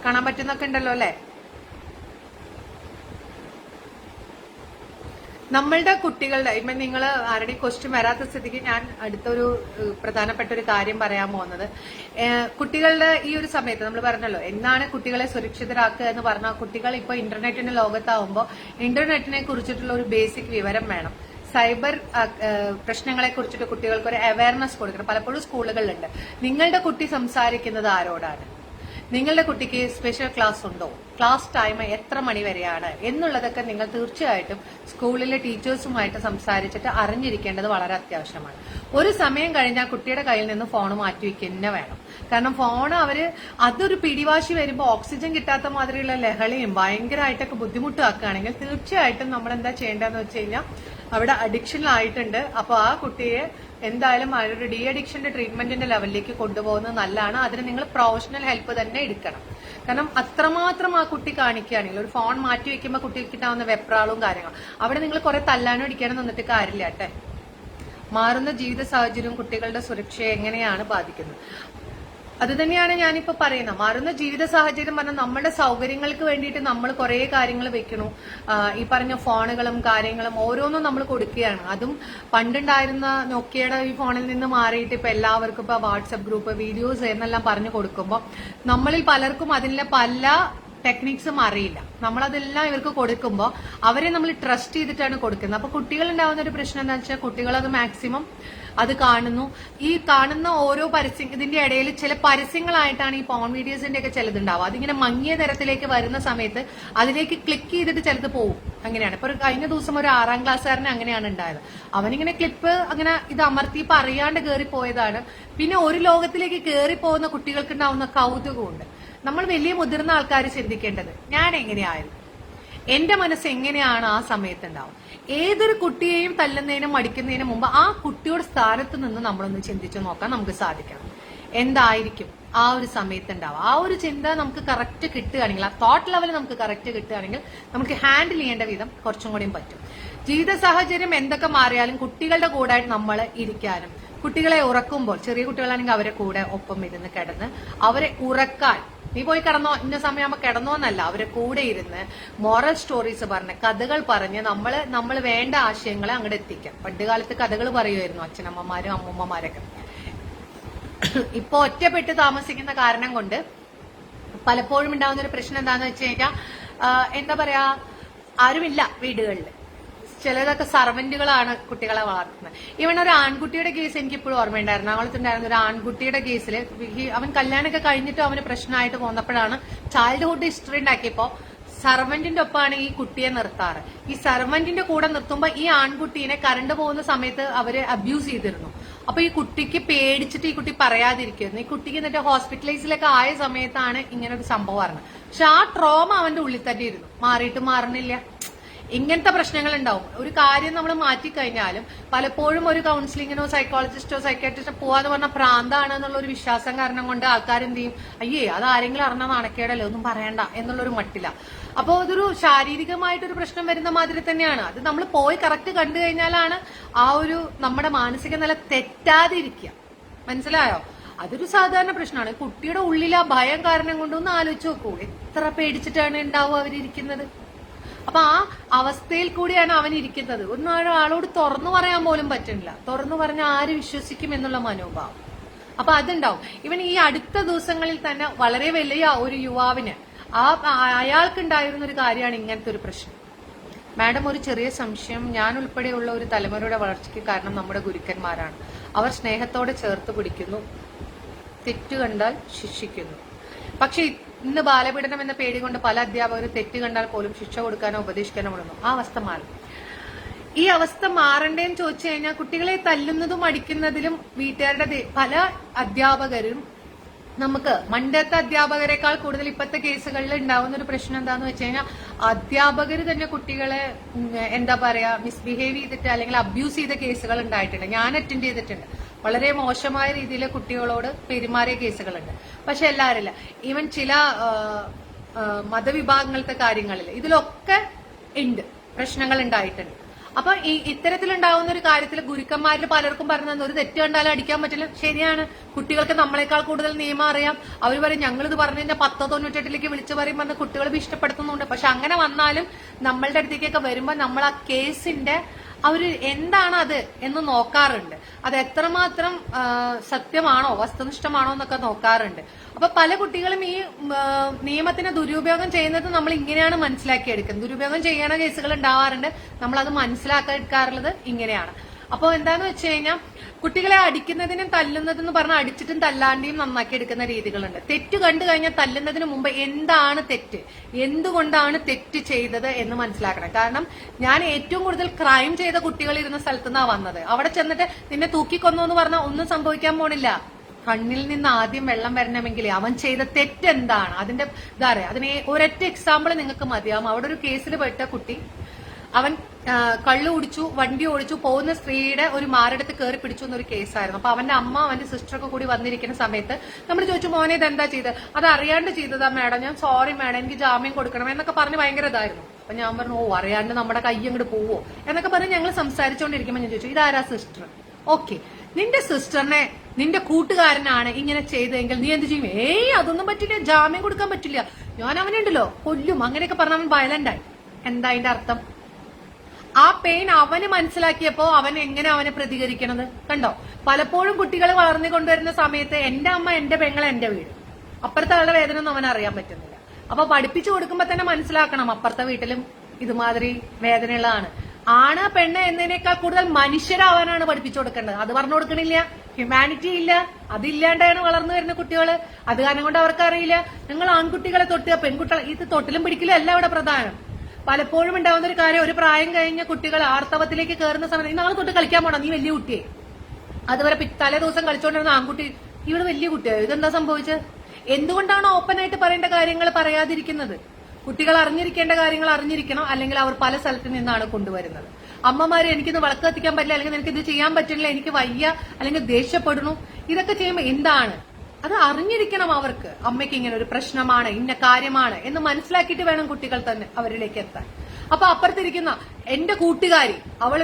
കാണാൻ പറ്റുന്നൊക്കെ ഉണ്ടല്ലോ അല്ലെ? നമ്മളുടെ കുട്ടികളുടെ ഇപ്പൊ നിങ്ങൾ ആരുടെയും ക്വസ്റ്റ്യൻ വരാത്ത സ്ഥിതിക്ക് ഞാൻ അടുത്തൊരു പ്രധാനപ്പെട്ട ഒരു കാര്യം പറയാൻ പോകുന്നത്, കുട്ടികളുടെ ഈ ഒരു സമയത്ത് നമ്മൾ പറഞ്ഞല്ലോ എന്നാണ് കുട്ടികളെ സുരക്ഷിതരാക്കുക എന്ന് പറഞ്ഞാൽ, കുട്ടികൾ ഇപ്പൊ ഇന്റർനെറ്റിന്റെ ലോകത്താവുമ്പോൾ ഇന്റർനെറ്റിനെ കുറിച്ചിട്ടുള്ള ഒരു ബേസിക് വിവരം വേണം. സൈബർ പ്രശ്നങ്ങളെ കുറിച്ചിട്ട് കുട്ടികൾക്ക് ഒരു അവയർനെസ് കൊടുക്കണം. പലപ്പോഴും സ്കൂളുകളിലുണ്ട്. നിങ്ങളുടെ കുട്ടി സംസാരിക്കുന്നത് ആരോടാണ്? നിങ്ങളുടെ കുട്ടിക്ക് സ്പെഷ്യൽ ക്ലാസ് ഉണ്ടോ? ക്ലാസ് ടൈം എത്ര മണി വരെയാണ് എന്നുള്ളതൊക്കെ നിങ്ങൾ തീർച്ചയായിട്ടും സ്കൂളിലെ ടീച്ചേഴ്സുമായിട്ട് സംസാരിച്ചിട്ട് അറിഞ്ഞിരിക്കേണ്ടത് വളരെ അത്യാവശ്യമാണ്. ഒരു സമയം കഴിഞ്ഞാൽ കുട്ടിയുടെ കയ്യിൽ നിന്ന് ഫോൺ മാറ്റിവെക്കുക വേണം. കാരണം ഫോൺ അതൊരു പിടിവാശി വരുമ്പോൾ ഓക്സിജൻ കിട്ടാത്ത മാതിരിയുള്ള ലഹളയും ഭയങ്കരമായിട്ടൊക്കെ ബുദ്ധിമുട്ടാക്കുകയാണെങ്കിൽ തീർച്ചയായിട്ടും നമ്മൾ എന്താ ചെയ്യേണ്ടതെന്ന് വെച്ച് കഴിഞ്ഞാൽ അവിടെ അഡിക്ഷനിലായിട്ടുണ്ട്. അപ്പൊ ആ കുട്ടിയെ എന്തായാലും ഒരു ഡി അഡിക്ഷന്റെ ട്രീറ്റ്മെന്റിന്റെ ലെവലിലേക്ക് കൊണ്ടുപോകുന്നത് നല്ലതാണ്. അതിന് നിങ്ങൾ പ്രൊഫഷണൽ ഹെൽപ്പ് തന്നെ എടുക്കണം. കാരണം അത്രമാത്രം ആ കുട്ടി കാണിക്കുകയാണെങ്കിൽ ഒരു ഫോൺ മാറ്റി വെക്കുമ്പോൾ കുട്ടിക്ക് കിട്ടാവുന്ന വെപ്രാളവും കാര്യങ്ങളും അവിടെ നിങ്ങൾ കുറെ തല്ലാനും അടിക്കാനും നിന്നിട്ട് കാര്യമില്ല കേട്ടെ. മാറുന്ന ജീവിത സാഹചര്യവും കുട്ടികളുടെ സുരക്ഷയെ എങ്ങനെയാണ് ബാധിക്കുന്നത്? അത് തന്നെയാണ് ഞാനിപ്പോ പറയുന്നത്. മാറുന്ന ജീവിത സാഹചര്യം പറഞ്ഞാൽ നമ്മുടെ സൗകര്യങ്ങൾക്ക് വേണ്ടിയിട്ട് നമ്മൾ കുറെ കാര്യങ്ങൾ വെക്കണു. ഈ പറഞ്ഞ ഫോണുകളും കാര്യങ്ങളും ഓരോന്നും നമ്മൾ കൊടുക്കുകയാണ്. അതും പണ്ടുണ്ടായിരുന്ന നോക്കിയയുടെ ഈ ഫോണിൽ നിന്ന് മാറിയിട്ട് ഇപ്പൊ എല്ലാവർക്കും ഇപ്പൊ വാട്സപ്പ് ഗ്രൂപ്പ് വീഡിയോസ് എന്നെല്ലാം പറഞ്ഞു കൊടുക്കുമ്പോൾ നമ്മളിൽ പലർക്കും അതിലെ പല ടെക്നിക്സും അറിയില്ല. നമ്മളതെല്ലാം ഇവർക്ക് കൊടുക്കുമ്പോൾ അവരെ നമ്മൾ ട്രസ്റ്റ് ചെയ്തിട്ടാണ് കൊടുക്കുന്നത്. അപ്പൊ കുട്ടികൾ ഉണ്ടാവുന്ന ഒരു പ്രശ്നം എന്താ വെച്ചാൽ കുട്ടികൾ അത് മാക്സിമം അത് കാണുന്നു. ഈ കാണുന്ന ഓരോ പരസ്യം ഇതിന്റെ ഇടയിൽ ചില പരസ്യങ്ങളായിട്ടാണ് ഈ പോൺ വീഡിയോസിന്റെ ഒക്കെ ചിലതുണ്ടാവുക. അതിങ്ങനെ മങ്ങിയ തരത്തിലേക്ക് വരുന്ന സമയത്ത് അതിലേക്ക് ക്ലിക്ക് ചെയ്തിട്ട് ചിലത് പോകും. അങ്ങനെയാണ്. ഇപ്പൊ കഴിഞ്ഞ ദിവസം ഒരു 6ാം ക്ലാസ്സുകാരന് അങ്ങനെയാണ് ഉണ്ടായത്. അവനിങ്ങനെ ക്ലിപ്പ് അങ്ങനെ ഇത് അമർത്തിയപ്പോ അറിയാണ്ട് കയറിപ്പോയതാണ്. പിന്നെ ഒരു ലോകത്തിലേക്ക് കയറിപ്പോകുന്ന കുട്ടികൾക്ക് ഉണ്ടാവുന്ന കൗതുകമുണ്ട്. നമ്മൾ വലിയ മുതിർന്ന ആൾക്കാർ ചിന്തിക്കേണ്ടത് ഞാൻ എങ്ങനെയായിരുന്നു, എന്റെ മനസ്സ് എങ്ങനെയാണ് ആ സമയത്ത് ഉണ്ടാവും. ഏതൊരു കുട്ടിയെയും തല്ലുന്നതിനും മടിക്കുന്നതിന് മുമ്പ് ആ കുട്ടിയുടെ സ്ഥാനത്ത് നിന്ന് നമ്മളൊന്ന് ചിന്തിച്ചു നോക്കാൻ നമുക്ക് സാധിക്കണം. എന്തായിരിക്കും ആ ഒരു സമയത്ത് ഉണ്ടാവുക? ആ ഒരു ചിന്ത നമുക്ക് കറക്റ്റ് കിട്ടുകയാണെങ്കിൽ, ആ തോട്ട് ലെവൽ നമുക്ക് കറക്റ്റ് കിട്ടുകയാണെങ്കിൽ നമുക്ക് ഹാൻഡിൽ ചെയ്യേണ്ട വിധം കുറച്ചും കൂടിയും പറ്റും. ജീവിത സാഹചര്യം എന്തൊക്കെ മാറിയാലും കുട്ടികളുടെ കൂടെ നമ്മൾ ഇരിക്കാനും, കുട്ടികളെ ഉറക്കുമ്പോൾ ചെറിയ കുട്ടികളാണെങ്കിൽ അവരെ കൂടെ ഒപ്പം ഇരുന്ന് കിടന്ന് അവരെ ഉറക്കാൻ, നീ പോയി കിടന്നോ ഇന്ന സമയമാകുമ്പോ കിടന്നോ എന്നല്ല, അവരെ കൂടെ ഇരുന്ന് മോറൽ സ്റ്റോറീസ് പറഞ്ഞ് കഥകൾ പറഞ്ഞ് നമ്മൾ വേണ്ട ആശയങ്ങളെ അങ്ങോട്ട് എത്തിക്കാം. പണ്ട് കാലത്ത് കഥകൾ പറയുമായിരുന്നു അച്ഛനമ്മമാരും അമ്മൂമ്മമാരൊക്കെ. ഇപ്പൊ ഒറ്റപ്പെട്ട് താമസിക്കുന്ന കാരണം കൊണ്ട് പലപ്പോഴും ഉണ്ടാകുന്ന ഒരു പ്രശ്നം എന്താന്ന് വെച്ച് കഴിഞ്ഞാൽ എന്താ പറയാ, ആരുമില്ല വീടുകളിൽ. ചിലതൊക്കെ സർവന്റുകളാണ് കുട്ടികളെ വളർത്തുന്നത്. ഇവൻ ഒരു ആൺകുട്ടിയുടെ കേസ് എനിക്ക് ഇപ്പോഴും ഓർമ്മയുണ്ടായിരുന്നു. എറണാകുളത്തുണ്ടായിരുന്ന ഒരു ആൺകുട്ടിയുടെ കേസിൽ അവൻ കല്യാണമൊക്കെ കഴിഞ്ഞിട്ട് അവന് പ്രശ്നമായിട്ട് പോന്നപ്പോഴാണ് ചൈൽഡ്ഹുഡ് ഹിസ്റ്ററി ഉണ്ടാക്കിയപ്പോ സർവന്റിന്റെ ഒപ്പമാണ് ഈ കുട്ടിയെ നിർത്താറ്. ഈ സർവന്റിന്റെ കൂടെ നിർത്തുമ്പോ ഈ ആൺകുട്ടീനെ കറണ്ട് പോകുന്ന സമയത്ത് അവര് അബ്യൂസ് ചെയ്തിരുന്നു. അപ്പൊ ഈ കുട്ടിക്ക് പേടിച്ചിട്ട് ഈ കുട്ടി പറയാതിരിക്കുന്നു. ഈ കുട്ടിക്ക് എന്നിട്ട് ഹോസ്പിറ്റലൈസിലൊക്കെ ആയ സമയത്താണ് ഇങ്ങനെ ഒരു സംഭവം അറിഞ്ഞത്. പക്ഷെ ആ ട്രോമ അവന്റെ ഉള്ളിൽ തന്നെ ഇരുന്നു, മാറിയിട്ട് മാറണില്ല. ഇങ്ങനത്തെ പ്രശ്നങ്ങൾ ഉണ്ടാവും. ഒരു കാര്യം നമ്മൾ മാറ്റിക്കഴിഞ്ഞാലും പലപ്പോഴും ഒരു കൗൺസിലിങ്ങിനോ സൈക്കോളജിസ്റ്റോ സൈക്കാട്രിസ്റ്റോ പോവാന്ന് പറഞ്ഞ ഭ്രാന്താണ് എന്നുള്ള ഒരു വിശ്വാസം കാരണം കൊണ്ട് ആൾക്കാരെന്ത് ചെയ്യും, അയ്യേ അത് ആരെങ്കിലും അറിഞ്ഞാൽ നാണക്കേടല്ലേ, ഒന്നും പറയണ്ട എന്നുള്ളൊരു മട്ടില്ല. അപ്പോൾ അതൊരു ശാരീരികമായിട്ടൊരു പ്രശ്നം വരുന്ന മാതിരി തന്നെയാണ്. അത് നമ്മൾ പോയി കറക്റ്റ് കണ്ടു കഴിഞ്ഞാലാണ് ആ ഒരു നമ്മുടെ മാനസിക നില തെറ്റാതിരിക്കുക. മനസ്സിലായോ? അതൊരു സാധാരണ പ്രശ്നമാണ്. കുട്ടിയുടെ ഉള്ളിൽ ആ ഭയം കാരണം കൊണ്ടൊന്ന് ആലോചിച്ച് നോക്കൂ, എത്ര പേടിച്ചിട്ടാണ് ഉണ്ടാവുക അവരിയ്ക്കുന്നത്. അപ്പൊ ആ അവസ്ഥയിൽ കൂടിയാണ് അവൻ ഇരിക്കുന്നത്. ഒരാളോട് തുറന്നു പറയാൻ പോലും പറ്റുന്നില്ല. തുറന്നു പറഞ്ഞാൽ ആര് വിശ്വസിക്കും എന്നുള്ള മനോഭാവം. അപ്പൊ അതുണ്ടാവും. ഇവൻ ഈ അടുത്ത ദിവസങ്ങളിൽ തന്നെ വളരെ വലിയ ഒരു യുവാവിന് അയാൾക്കുണ്ടായിരുന്ന ഒരു കാര്യമാണ് ഇങ്ങനത്തെ ഒരു പ്രശ്നം. മാഡം, ഒരു ചെറിയ സംശയം. ഞാൻ ഉൾപ്പെടെയുള്ള ഒരു തലമുറയുടെ വളർച്ചയ്ക്ക് കാരണം നമ്മുടെ ഗുരുക്കന്മാരാണ്. അവർ സ്നേഹത്തോടെ ചേർത്ത് പിടിക്കുന്നു, തെറ്റു കണ്ടാൽ ശിക്ഷിക്കുന്നു. പക്ഷെ ഇന്ന് ബാലപീഡനം എന്ന പേടി കൊണ്ട് പല അധ്യാപകരും തെറ്റ് കണ്ടാൽ പോലും ശിക്ഷ കൊടുക്കാനോ ഉപദേശിക്കാനോ വിടുന്നു. ആ അവസ്ഥ മാറും. ഈ അവസ്ഥ മാറണ്ടേന്ന് ചോദിച്ചു കഴിഞ്ഞാൽ കുട്ടികളെ തല്ലുന്നതും അടിക്കുന്നതിലും വീട്ടുകാരുടെ പല അധ്യാപകരും നമുക്ക് മണ്ടത്തെ അധ്യാപകരെക്കാൾ കൂടുതൽ ഇപ്പോഴത്തെ കേസുകളിൽ ഉണ്ടാവുന്ന ഒരു പ്രശ്നം എന്താന്ന് വെച്ച് കഴിഞ്ഞാൽ അധ്യാപകർ തന്നെ കുട്ടികളെ എന്താ പറയാ മിസ്ബിഹേവ് ചെയ്തിട്ട് അല്ലെങ്കിൽ അബ്യൂസ് ചെയ്ത കേസുകൾ ഉണ്ടായിട്ടുണ്ട്. ഞാൻ അറ്റൻഡ് ചെയ്തിട്ടുണ്ട്. വളരെ മോശമായ രീതിയിൽ കുട്ടികളോട് പെരുമാറിയ കേസുകളുണ്ട്. പക്ഷെ എല്ലാവരില്ല. ഈവൻ ചില മതവിഭാഗങ്ങളത്തെ കാര്യങ്ങളിൽ ഇതിലൊക്കെ ഉണ്ട് പ്രശ്നങ്ങൾ ഉണ്ടായിട്ടുണ്ട്. അപ്പൊ ഈ ഇത്തരത്തിലുണ്ടാവുന്ന ഒരു കാര്യത്തിൽ ഗുരുക്കന്മാരിൽ പലർക്കും പറഞ്ഞു തന്നെ ഒരു തെറ്റ് കണ്ടാലും അടിക്കാൻ പറ്റില്ല. ശരിയാണ്. കുട്ടികൾക്ക് നമ്മളെക്കാൾ കൂടുതൽ നിയമം അറിയാം. അവർ പറയും ഞങ്ങളിത് പറഞ്ഞു കഴിഞ്ഞാൽ 1098 വിളിച്ചു പറയും പറഞ്ഞ് കുട്ടികൾ ഭീഷണിപ്പെടുത്തുന്നുണ്ട്. പക്ഷെ അങ്ങനെ വന്നാലും നമ്മളുടെ അടുത്തേക്കൊക്കെ വരുമ്പോൾ നമ്മൾ ആ കേസിന്റെ അവര് എന്താണ് അത് എന്ന് നോക്കാറുണ്ട്. അത് എത്രമാത്രം സത്യമാണോ വസ്തുനിഷ്ഠമാണോ എന്നൊക്കെ നോക്കാറുണ്ട്. അപ്പൊ പല കുട്ടികളും ഈ നിയമത്തിനെ ദുരുപയോഗം ചെയ്യുന്നത് നമ്മൾ ഇങ്ങനെയാണ് മനസ്സിലാക്കിയെടുക്കുന്നത്. ദുരുപയോഗം ചെയ്യണ കേസുകൾ ഉണ്ടാവാറുണ്ട്. നമ്മൾ അത് മനസ്സിലാക്കാറുള്ളത് ഇങ്ങനെയാണ്. അപ്പോൾ എന്താന്ന് വെച്ച് കഴിഞ്ഞാൽ കുട്ടികളെ അടിക്കുന്നതിനും തല്ലുന്നതെന്ന് പറഞ്ഞാൽ അടിച്ചിട്ടും തല്ലാണ്ടിയും നന്നാക്കി എടുക്കുന്ന രീതികളുണ്ട്. തെറ്റ് കണ്ടു കഴിഞ്ഞാൽ തല്ലുന്നതിന് മുമ്പ് എന്താണ് തെറ്റ്, എന്തുകൊണ്ടാണ് തെറ്റ് ചെയ്തത് എന്ന് മനസ്സിലാക്കണം. കാരണം ഞാൻ ഏറ്റവും കൂടുതൽ ക്രൈം ചെയ്ത കുട്ടികൾ ഇരുന്ന സ്ഥലത്തു നിന്നാണ് വന്നത്. അവിടെ ചെന്നിട്ട് നിന്നെ തൂക്കിക്കൊന്നു എന്ന് പറഞ്ഞാൽ ഒന്നും സംഭവിക്കാൻ പോണില്ല. കണ്ണിൽ നിന്ന് ആദ്യം വെള്ളം വരണമെങ്കിൽ അവൻ ചെയ്ത തെറ്റെന്താണ്, അതിന്റെ ഇതാ പറയാ. അതിന് ഒരൊറ്റ എക്സാമ്പിൾ നിങ്ങൾക്ക് മതിയാവും. അവിടെ ഒരു കേസിൽ പെട്ട കുട്ടി, അവൻ കള്ളു കുടിച്ചു, വണ്ടി ഓടിച്ചു, പോകുന്ന സ്ത്രീയുടെ ഒരു മാരെടുത്ത് കയറി പിടിച്ചു എന്നൊരു കേസായിരുന്നു. അപ്പൊ അവന്റെ അമ്മ അവന്റെ സിസ്റ്ററൊക്കെ കൂടി വന്നിരിക്കുന്ന സമയത്ത് നമ്മൾ ചോദിച്ചു, മോനെ ഇതെന്താ ചെയ്തത്? അത് അറിയാണ്ട് ചെയ്തതാ മാഡം, ഞാൻ സോറി മാഡം, എനിക്ക് ജാമ്യം കൊടുക്കണം എന്നൊക്കെ പറഞ്ഞ് ഭയങ്കര ഇതായിരുന്നു. അപ്പൊ ഞാൻ പറഞ്ഞു, ഓ അറിയാണ്ട് നമ്മുടെ കൈ അങ്ങോട്ട് പോവോ എന്നൊക്കെ പറഞ്ഞ് ഞങ്ങൾ സംസാരിച്ചുകൊണ്ടിരിക്കുമ്പോൾ ഞാൻ ചോദിച്ചു, ഇതാരാ സിസ്റ്റർ? ഓക്കെ, നിന്റെ സിസ്റ്ററിനെ നിന്റെ കൂട്ടുകാരനാണ് ഇങ്ങനെ ചെയ്തതെങ്കിൽ നീ എന്ത് ചെയ്യും? ഏയ് അതൊന്നും പറ്റില്ല, ജാമ്യം കൊടുക്കാൻ പറ്റില്ല, ഞാൻ അവനുണ്ടല്ലോ കൊല്ലും, അങ്ങനെയൊക്കെ പറഞ്ഞ അവൻ വയലന്റ് ആയി. എന്താ അതിന്റെ അർത്ഥം? ആ പെയിൻ അവന് മനസ്സിലാക്കിയപ്പോ അവൻ എങ്ങനെ അവനെ പ്രതികരിക്കണത് കണ്ടോ? പലപ്പോഴും കുട്ടികൾ വളർന്നു കൊണ്ടുവരുന്ന സമയത്ത് എന്റെ അമ്മ എന്റെ പെങ്ങളെ എന്റെ വീട്, അപ്പുറത്തെ ആളുടെ വേദന ഒന്നും അവൻ അറിയാൻ പറ്റുന്നില്ല. അപ്പൊ പഠിപ്പിച്ചു കൊടുക്കുമ്പോ തന്നെ മനസ്സിലാക്കണം അപ്പുറത്തെ വീട്ടിലും ഇതുമാതിരി വേദനയുള്ളതാണ്. ആണ് പെണ്ണ് എന്നതിനേക്കാൾ കൂടുതൽ മനുഷ്യരാവാനാണ് പഠിപ്പിച്ചു കൊടുക്കേണ്ടത്. അത് പറഞ്ഞു കൊടുക്കണില്ല. ഹ്യൂമാനിറ്റി ഇല്ല, അതില്ലാണ്ടാണ് വളർന്നു വരുന്ന കുട്ടികൾ. അത് കാരണം കൊണ്ട് അവർക്ക് അറിയില്ല. നിങ്ങൾ ആൺകുട്ടികളെ തൊട്ടുക, പെൺകുട്ടികളെ ഇത് തൊട്ടിലും പിടിക്കലും അല്ല ഇവിടെ പ്രധാനം. പലപ്പോഴും ഉണ്ടാവുന്ന ഒരു കാര്യം, ഒരു പ്രായം കഴിഞ്ഞ കുട്ടികൾ ആർത്തവത്തിലേക്ക് കയറുന്ന സമയത്ത് നാളെ തൊട്ട് കളിക്കാൻ പോണം, നീ വലിയ കുട്ടിയെ. അതുവരെ തലേ ദിവസം കളിച്ചോണ്ടിരുന്ന ആൺകുട്ടി ഇവിടെ വലിയ കുട്ടിയായി. ഇതെന്താ സംഭവിച്ചത്? എന്തുകൊണ്ടാണ് ഓപ്പണായിട്ട് പറയേണ്ട കാര്യങ്ങൾ പറയാതിരിക്കുന്നത്? കുട്ടികൾ അറിഞ്ഞിരിക്കേണ്ട കാര്യങ്ങൾ അറിഞ്ഞിരിക്കണം. അല്ലെങ്കിൽ അവർ പല സ്ഥലത്ത് നിന്നാണ് കൊണ്ടുവരുന്നത്. അമ്മമാര് എനിക്കിത് വിളക്ക് കത്തിക്കാൻ പറ്റില്ല, അല്ലെങ്കിൽ എനിക്കിത് ചെയ്യാൻ പറ്റില്ല, എനിക്ക് വയ്യ, അല്ലെങ്കിൽ ദേഷ്യപ്പെടുന്നു, ഇതൊക്കെ ചെയ്യുമ്പോൾ എന്താണ് അത് അറിഞ്ഞിരിക്കണം. അവർക്ക് അമ്മയ്ക്ക് ഇങ്ങനെ ഒരു പ്രശ്നമാണ്, ഇന്ന കാര്യമാണ് എന്ന് മനസ്സിലാക്കിയിട്ട് വേണം കുട്ടികൾ തന്നെ അവരിലേക്ക് എത്താൻ. അപ്പൊ അപ്പുറത്തിരിക്കുന്ന എന്റെ കൂട്ടുകാരി, അവൾ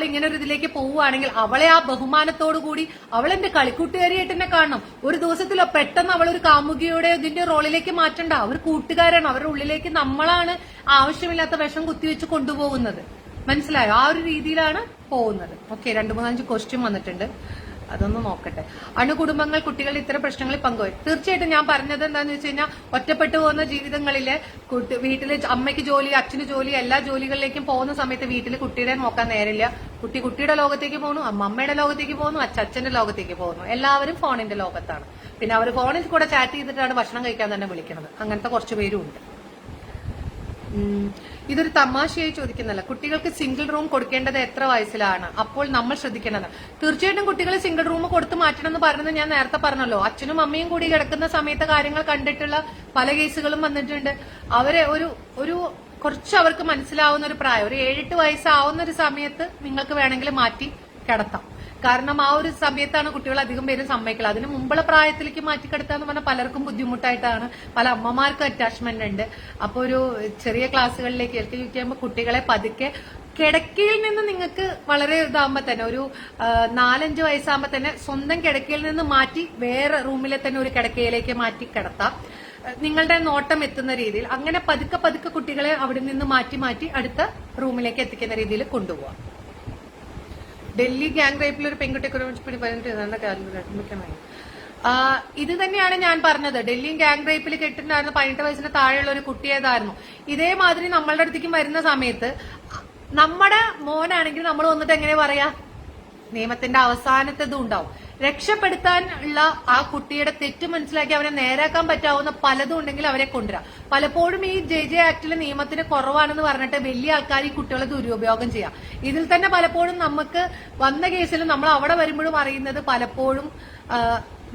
ഇങ്ങനെ ഒരു ഇതിലേക്ക് പോവുകയാണെങ്കിൽ അവളെ ആ ബഹുമാനത്തോടു കൂടി അവൾ എന്റെ കളിക്കൂട്ടുകാരിയായിട്ട് തന്നെ കാണണം. ഒരു ദിവസത്തിലോ പെട്ടെന്ന് അവൾ ഒരു കാമുകിയുടെ ഇതിന്റെ റോളിലേക്ക് മാറ്റണ്ട. അവർ കൂട്ടുകാരാണ്. അവരുടെ ഉള്ളിലേക്ക് നമ്മളാണ് ആവശ്യമില്ലാത്ത വിഷം കുത്തിവെച്ച് കൊണ്ടുപോകുന്നത്. മനസ്സിലായോ? ആ ഒരു രീതിയിലാണ് പോകുന്നത്. ഓക്കെ, 2-3-5 ക്വസ്റ്റ്യൻ വന്നിട്ടുണ്ട്, അതൊന്ന് നോക്കട്ടെ. അണുകുടുംബങ്ങൾ കുട്ടികൾ ഇത്തരം പ്രശ്നങ്ങളിൽ പങ്കുവരും. തീർച്ചയായിട്ടും ഞാൻ പറഞ്ഞത് എന്താന്ന് വെച്ച് കഴിഞ്ഞാൽ ഒറ്റപ്പെട്ടു പോകുന്ന ജീവിതങ്ങളില് വീട്ടില് അമ്മയ്ക്ക് ജോലി, അച്ഛന് ജോലി, എല്ലാ ജോലികളിലേക്കും പോകുന്ന സമയത്ത് വീട്ടിൽ കുട്ടിയെ നോക്കാൻ നേരില്ല. കുട്ടിയുടെ ലോകത്തേക്ക് പോകുന്നു, അമ്മയുടെ ലോകത്തേക്ക് പോകുന്നു, അച്ഛന്റെ ലോകത്തേക്ക് പോകുന്നു. എല്ലാവരും ഫോണിന്റെ ലോകത്താണ്. പിന്നെ അവർ ഫോണിൽ കൂടെ ചാറ്റ് ചെയ്തിട്ടാണ് ഭക്ഷണം കഴിക്കാൻ തന്നെ വിളിക്കുന്നത്. അങ്ങനത്തെ കുറച്ചു പേരും ഉണ്ട്. ഇതൊരു തമാശയായി ചോദിക്കുന്നല്ല. കുട്ടികൾക്ക് സിംഗിൾ റൂം കൊടുക്കേണ്ടത് എത്ര വയസ്സിലാണ്? അപ്പോൾ നമ്മൾ ശ്രദ്ധിക്കേണ്ടത് തീർച്ചയായിട്ടും കുട്ടികളെ സിംഗിൾ റൂം കൊടുത്ത് മാറ്റണം എന്ന് പറയുന്നത് ഞാൻ നേരത്തെ പറഞ്ഞല്ലോ. അച്ഛനും അമ്മയും കൂടി കിടക്കുന്ന സമയത്ത് കാര്യങ്ങൾ കണ്ടിട്ടുള്ള പല കേസുകളും വന്നിട്ടുണ്ട്. അവരെ ഒരു കുറച്ച് അവർക്ക് മനസ്സിലാവുന്ന ഒരു പ്രായം, ഒരു 7-8 വയസ്സാവുന്ന ഒരു സമയത്ത് നിങ്ങൾക്ക് വേണമെങ്കിൽ മാറ്റി കിടത്താം. കാരണം ആ ഒരു സമയത്താണ് കുട്ടികൾ അധികം പേരും സമ്മതിക്കുക. അതിന് മുമ്പുള്ള പ്രായത്തിലേക്ക് മാറ്റിക്കിടത്താന്ന് പറഞ്ഞാൽ പലർക്കും ബുദ്ധിമുട്ടായിട്ടാണ്. പല അമ്മമാർക്കും അറ്റാച്ച്മെന്റ് ഉണ്ട്. അപ്പൊ ഒരു ചെറിയ ക്ലാസ്സുകളിലേക്ക് LKG ആകുമ്പോൾ കുട്ടികളെ പതുക്കെ കിടക്കയിൽ നിന്ന് നിങ്ങൾക്ക് വളരെ ഇതാകുമ്പോ തന്നെ ഒരു 4-5 വയസ്സാകുമ്പോ തന്നെ സ്വന്തം കിടക്കയിൽ നിന്ന് മാറ്റി വേറെ റൂമിലെ തന്നെ ഒരു കിടക്കയിലേക്ക് മാറ്റി കിടത്താം. നിങ്ങളുടെ നോട്ടം എത്തുന്ന രീതിയിൽ അങ്ങനെ പതുക്കെ പതുക്കെ കുട്ടികളെ അവിടെ നിന്ന് മാറ്റി മാറ്റി അടുത്ത റൂമിലേക്ക് എത്തിക്കുന്ന രീതിയിൽ കൊണ്ടുപോവാം. ഡൽഹി ഗ്യാങ് റേപ്പിൽ ഒരു പെൺകുട്ടിയെ ഇത് തന്നെയാണ് ഞാൻ പറഞ്ഞത്. ഡൽഹി ഗ്യാങ് റേപ്പിൽ കെട്ടിട്ടുണ്ടായിരുന്ന 18 വയസ്സിന് താഴെയുള്ള ഒരു കുട്ടിയേതായിരുന്നു. ഇതേമാതിരി നമ്മളുടെ അടുത്തേക്ക് വരുന്ന സമയത്ത് നമ്മുടെ മോനാണെങ്കിൽ നമ്മൾ വന്നിട്ട് എങ്ങനെ പറയാ, നിയമത്തിന്റെ അവസാനത്തെ ഇതും ഉണ്ടാവും. രക്ഷപ്പെടുത്താൻ ഉള്ള ആ കുട്ടിയുടെ തെറ്റ് മനസ്സിലാക്കി അവനെ നേരാക്കാൻ പറ്റാവുന്ന പലതും ഉണ്ടെങ്കിൽ അവരെ കൊണ്ടുവരാം. പലപ്പോഴും ഈ JJ ആക്ടിലെ നിയമത്തിന് കുറവാണെന്ന് പറഞ്ഞിട്ട് വലിയ ആൾക്കാർ ഈ കുട്ടികളെ ദുരുപയോഗം ചെയ്യാം. ഇതിൽ തന്നെ പലപ്പോഴും നമുക്ക് വന്ന കേസിലും നമ്മൾ അവിടെ വരുമ്പോഴും അറിയുന്നത് പലപ്പോഴും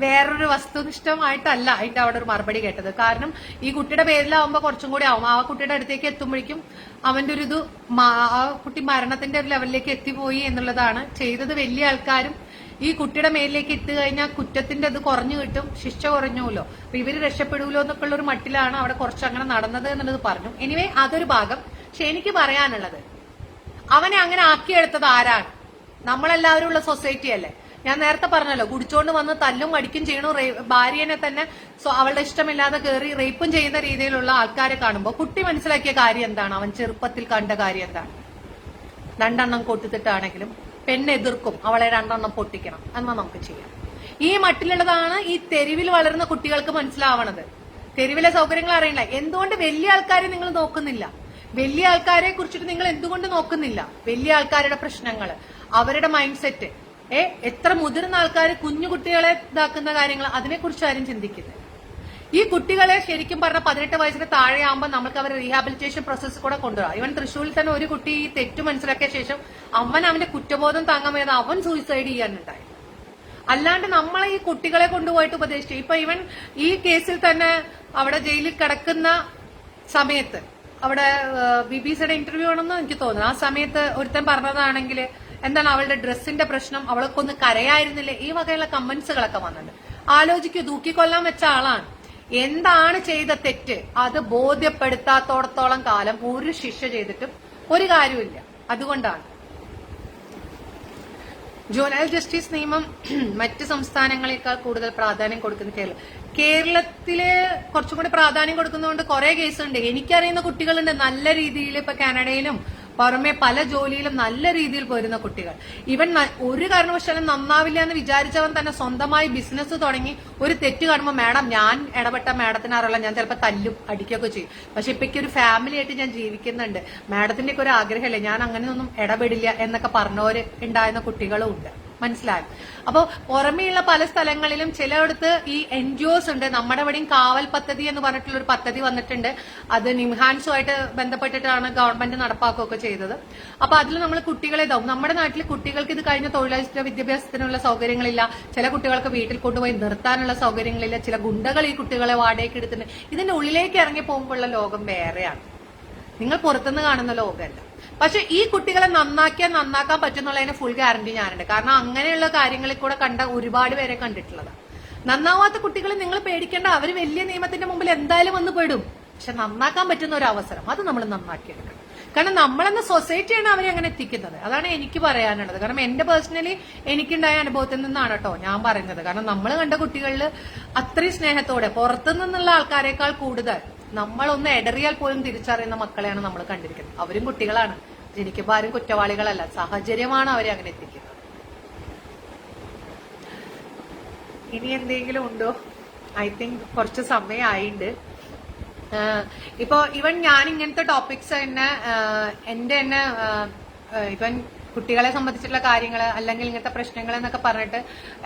വേറൊരു വസ്തുനിഷ്ഠമായിട്ടല്ല അതിന്റെ അവിടെ ഒരു മറുപടി കേട്ടത്. കാരണം ഈ കുട്ടിയുടെ പേരിലാവുമ്പോ കുറച്ചും കൂടി ആവും. ആ കുട്ടിയുടെ അടുത്തേക്ക് എത്തുമ്പോഴേക്കും അവന്റെ ഒരു ഇത് ആ കുട്ടി മരണത്തിന്റെ ഒരു ലെവലിലേക്ക് എത്തിപ്പോയി എന്നുള്ളതാണ്. ചെയ്തത് വലിയ ആൾക്കാരും ഈ കുട്ടിയുടെ മേലിലേക്ക് ഇട്ട് കഴിഞ്ഞാൽ കുറ്റത്തിന്റെ അത് കുറഞ്ഞു കിട്ടും, ശിക്ഷ കുറഞ്ഞുല്ലോ, അപ്പൊ ഇവര് രക്ഷപ്പെടൂലോ എന്നൊക്കെ ഉള്ള ഒരു മട്ടിലാണ് അവിടെ കുറച്ച് അങ്ങനെ നടന്നത് എന്നുള്ളത് പറഞ്ഞു. എനിവേ അതൊരു ഭാഗം. പക്ഷെ എനിക്ക് പറയാനുള്ളത്, അവനെ അങ്ങനെ ആക്കിയെടുത്തത് ആരാണ്? നമ്മളെല്ലാവരും ഉള്ള സൊസൈറ്റി അല്ലേ. ഞാൻ നേരത്തെ പറഞ്ഞല്ലോ, കുടിച്ചോണ്ട് വന്ന് തല്ലും അടിക്കും ചെയ്യണു, ഭാര്യനെ തന്നെ അവളുടെ ഇഷ്ടമില്ലാതെ കയറി റേപ്പും ചെയ്യുന്ന രീതിയിലുള്ള ആൾക്കാരെ കാണുമ്പോൾ കുട്ടി മനസ്സിലാക്കിയ കാര്യം എന്താണ്? അവൻ ചെറുപ്പത്തിൽ കണ്ട കാര്യം എന്താണ്? 2 എണ്ണം കൊട്ടിത്തിട്ടാണെങ്കിലും പെണ്ണ് എതിർക്കും, അവളെ 2 എണ്ണം പൊട്ടിക്കണം എന്നാ നമുക്ക് ചെയ്യാം. ഈ മട്ടിലുള്ളതാണ് ഈ തെരുവിൽ വളരുന്ന കുട്ടികൾക്ക് മനസ്സിലാവണത്. തെരുവിലെ സൗകര്യങ്ങൾ അറിയില്ല. എന്തുകൊണ്ട് വലിയ ആൾക്കാരെ നിങ്ങൾ നോക്കുന്നില്ല? വലിയ ആൾക്കാരെ കുറിച്ചിട്ട് നിങ്ങൾ എന്തുകൊണ്ട് നോക്കുന്നില്ല? വലിയ ആൾക്കാരുടെ പ്രശ്നങ്ങൾ, അവരുടെ മൈൻഡ് സെറ്റ്, എത്ര മുതിർന്ന ആൾക്കാർ കുഞ്ഞു കുട്ടികളെ ഇതാക്കുന്ന കാര്യങ്ങൾ, അതിനെക്കുറിച്ച് ആരും ചിന്തിക്കുന്നത്. ഈ കുട്ടികളെ ശരിക്കും പറഞ്ഞ 18 വയസ്സിന് താഴെയാകുമ്പോൾ നമുക്ക് അവരെ റീഹാബിലിറ്റേഷൻ പ്രോസസ്സ് കൂടെ കൊണ്ടുവരാം. ഇവൻ തൃശ്ശൂരിൽ തന്നെ ഒരു കുട്ടി ഈ തെറ്റ് മനസ്സിലാക്കിയ ശേഷം അവന്റെ കുറ്റബോധം താങ്ങാൻ വയ്യാതെ അവൻ സൂയിസൈഡ് ചെയ്യാനുണ്ടായി. അല്ലാണ്ട് നമ്മളെ ഈ കുട്ടികളെ കൊണ്ടുപോയിട്ട് ഉപദേശിച്ചു. ഇപ്പൊ ഇവൻ ഈ കേസിൽ തന്നെ അവിടെ ജയിലിൽ കിടക്കുന്ന സമയത്ത് അവിടെ BBCയുടെ ഇന്റർവ്യൂ ആണെന്ന് എനിക്ക് തോന്നുന്നു. ആ സമയത്ത് ഒരുത്തൻ പറഞ്ഞതാണെങ്കിൽ എന്താണ് അവളുടെ ഡ്രസ്സിന്റെ പ്രശ്നം, അവൾക്കൊന്ന് കരയായിരുന്നില്ലേ, ഈ വകയുള്ള കമന്റ്സുകളൊക്കെ വന്നിട്ടുണ്ട്. ആലോചിക്കൂ, തൂക്കിക്കൊല്ലാൻ വെച്ച ആളാണ്. എന്താണ് ചെയ്ത തെറ്റ് അത് ബോധ്യപ്പെടുത്താത്തോടത്തോളം കാലം ഒരു ശിക്ഷ ചെയ്തിട്ടും ഒരു കാര്യമില്ല. അതുകൊണ്ടാണ് ജുവനൈൽ ജസ്റ്റിസ് നിയമം മറ്റ് സംസ്ഥാനങ്ങളെക്കാൾ കൂടുതൽ പ്രാധാന്യം കൊടുക്കുന്ന കേരളത്തില് കുറച്ചും കൂടി പ്രാധാന്യം കൊടുക്കുന്നതുകൊണ്ട് കുറെ കേസുണ്ട്. എനിക്കറിയുന്ന കുട്ടികളുണ്ട് നല്ല രീതിയിൽ. ഇപ്പൊ കാനഡയിലും പുറമെ പല ജോലിയിലും നല്ല രീതിയിൽ പോരുന്ന കുട്ടികൾ. ഇവൻ ഒരു കാരണവശാലും നന്നാവില്ല എന്ന് വിചാരിച്ചവൻ തന്നെ സ്വന്തമായി ബിസിനസ് തുടങ്ങി ഒരു തെറ്റ് കാണുമ്പോൾ മാഡം ഞാൻ ഇടപെട്ട മാഡത്തിന് അറിയില്ല, ഞാൻ ചിലപ്പോൾ തല്ലും അടിക്കുകയൊക്കെ ചെയ്യും, പക്ഷെ ഇപ്പൊ ഒരു ഫാമിലി ആയിട്ട് ഞാൻ ജീവിക്കുന്നുണ്ട്, മാഡത്തിന്റെ ഒക്കെ ഒരു ആഗ്രഹമല്ലേ, ഞാൻ അങ്ങനെയൊന്നും ഇടപെടില്ല എന്നൊക്കെ പറഞ്ഞവര് ഉണ്ടായിരുന്ന കുട്ടികളും ഉണ്ട്. മനസ്സിലായി? അപ്പൊ പുറമെയുള്ള പല സ്ഥലങ്ങളിലും ചിലയിടത്ത് ഈ NGOs ഉണ്ട്. നമ്മുടെ ഇവിടെയും കാവൽ പദ്ധതി എന്ന് പറഞ്ഞിട്ടുള്ള ഒരു പദ്ധതി വന്നിട്ടുണ്ട്. അത് നിംഹാൻസുമായിട്ട് ബന്ധപ്പെട്ടിട്ടാണ് ഗവൺമെന്റ് നടപ്പാക്കുകയൊക്കെ ചെയ്തത്. അപ്പൊ അതിൽ നമ്മൾ കുട്ടികളെ ഇതാവും. നമ്മുടെ നാട്ടിൽ കുട്ടികൾക്ക് ഇത് കഴിഞ്ഞ തൊഴിലധിഷ്ഠിത വിദ്യാഭ്യാസത്തിനുള്ള സൗകര്യങ്ങളില്ല. ചില കുട്ടികൾക്ക് വീട്ടിൽ കൊണ്ടുപോയി നിർത്താനുള്ള സൗകര്യങ്ങളില്ല. ചില ഗുണ്ടകൾ ഈ കുട്ടികളെ വാടകയ്ക്ക് എടുത്തിട്ടുണ്ട്. ഇതിന്റെ ഉള്ളിലേക്ക് ഇറങ്ങി പോകുമ്പോഴുള്ള ലോകം വേറെയാണ്, നിങ്ങൾ പുറത്തുനിന്ന് കാണുന്ന ലോകമല്ല. പക്ഷെ ഈ കുട്ടികളെ നന്നാക്കാൻ പറ്റുന്നുള്ളതിന് ഫുൾ ഗ്യാരണ്ടി ഞാനുണ്ട്. കാരണം അങ്ങനെയുള്ള കാര്യങ്ങളിൽ കൂടെ കണ്ട ഒരുപാട് പേരെ കണ്ടിട്ടുള്ളതാണ്. നന്നാവാത്ത കുട്ടികളെ നിങ്ങൾ പേടിക്കേണ്ട, അവർ വലിയ നിയമത്തിന്റെ മുമ്പിൽ എന്തായാലും വന്ന് പെടും. പക്ഷെ നന്നാക്കാൻ പറ്റുന്ന ഒരു അവസരം അത് നമ്മൾ നന്നാക്കിയെടുക്കണം. കാരണം നമ്മളെന്ന സൊസൈറ്റിയാണ് അവരെ അങ്ങനെ എത്തിക്കുന്നത്. അതാണ് എനിക്ക് പറയാനുള്ളത്. കാരണം എന്റെ പേഴ്സണലി എനിക്കുണ്ടായ അനുഭവത്തിൽ നിന്നാണ് കേട്ടോ ഞാൻ പറയുന്നത്. കാരണം നമ്മൾ കണ്ട കുട്ടികളിൽ അത്രയും സ്നേഹത്തോടെ പുറത്തു നിന്നുള്ള ആൾക്കാരെക്കാൾ കൂടുതൽ നമ്മളൊന്ന് ഇടറിയാൽ പോലും തിരിച്ചറിയുന്ന മക്കളെയാണ് നമ്മൾ കണ്ടിരിക്കുന്നത്. അവരും കുട്ടികളാണ്, ജനിക്കുമ്പോൾ ആരും കുറ്റവാളികളല്ല. സാഹചര്യമാണ് അവരെ അങ്ങനെ എത്തിക്കുന്നത്. ഇനി എന്തെങ്കിലും ഉണ്ടോ? ഐ തിങ്ക് കുറച്ച് സമയമായിണ്ട്. ഇപ്പൊ ഇവൻ ഞാൻ ഇങ്ങനത്തെ ടോപ്പിക്സ് തന്നെ എന്റെ തന്നെ ഇവൻ കുട്ടികളെ സംബന്ധിച്ചിട്ടുള്ള കാര്യങ്ങൾ അല്ലെങ്കിൽ ഇങ്ങനത്തെ പ്രശ്നങ്ങൾ എന്നൊക്കെ പറഞ്ഞിട്ട്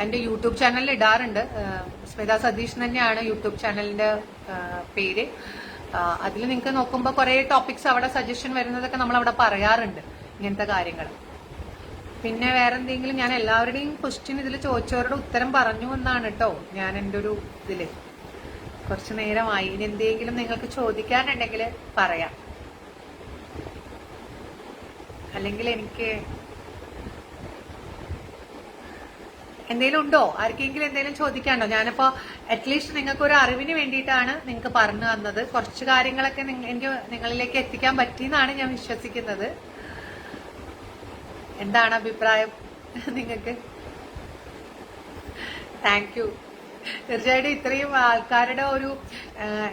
എന്റെ യൂട്യൂബ് ചാനലിൽ ഇടാറുണ്ട്. സ്മിത സതീഷ് തന്നെയാണ് യൂട്യൂബ് ചാനലിന്റെ പേര്. അതിൽ നിങ്ങൾക്ക് നോക്കുമ്പോൾ കുറെ ടോപ്പിക്സ് അവിടെ സജഷൻ വരുന്നതൊക്കെ നമ്മൾ അവിടെ പറയാറുണ്ട് ഇങ്ങനത്തെ കാര്യങ്ങൾ. പിന്നെ വേറെ എന്തെങ്കിലും ഞാൻ എല്ലാവരുടെയും ക്വസ്റ്റ്യൻ ഇതിൽ ചോദിച്ചവരുടെ ഉത്തരം പറഞ്ഞു എന്നാണ് കേട്ടോ ഞാൻ എൻ്റെ ഒരു ഇതില്. കുറച്ചു നേരമായി. ഇനി എന്തെങ്കിലും നിങ്ങൾക്ക് ചോദിക്കാനുണ്ടെങ്കിൽ പറയാം, അല്ലെങ്കിൽ എനിക്ക് എന്തെങ്കിലും ഉണ്ടോ, ആർക്കെങ്കിലും എന്തെങ്കിലും ചോദിക്കാണ്ടോ? ഞാനിപ്പോ അറ്റ്ലീസ്റ്റ് നിങ്ങൾക്ക് ഒരു അറിവിന് വേണ്ടിയിട്ടാണ് നിങ്ങൾക്ക് പറഞ്ഞു തന്നത്. കുറച്ച് കാര്യങ്ങളൊക്കെ എനിക്ക് നിങ്ങളിലേക്ക് എത്തിക്കാൻ പറ്റിയെന്നാണ് ഞാൻ വിശ്വസിക്കുന്നത്. എന്താണ് അഭിപ്രായം നിങ്ങൾക്ക്? Thank you. തീർച്ചയായിട്ടും ഇത്രയും ആൾക്കാരുടെ ഒരു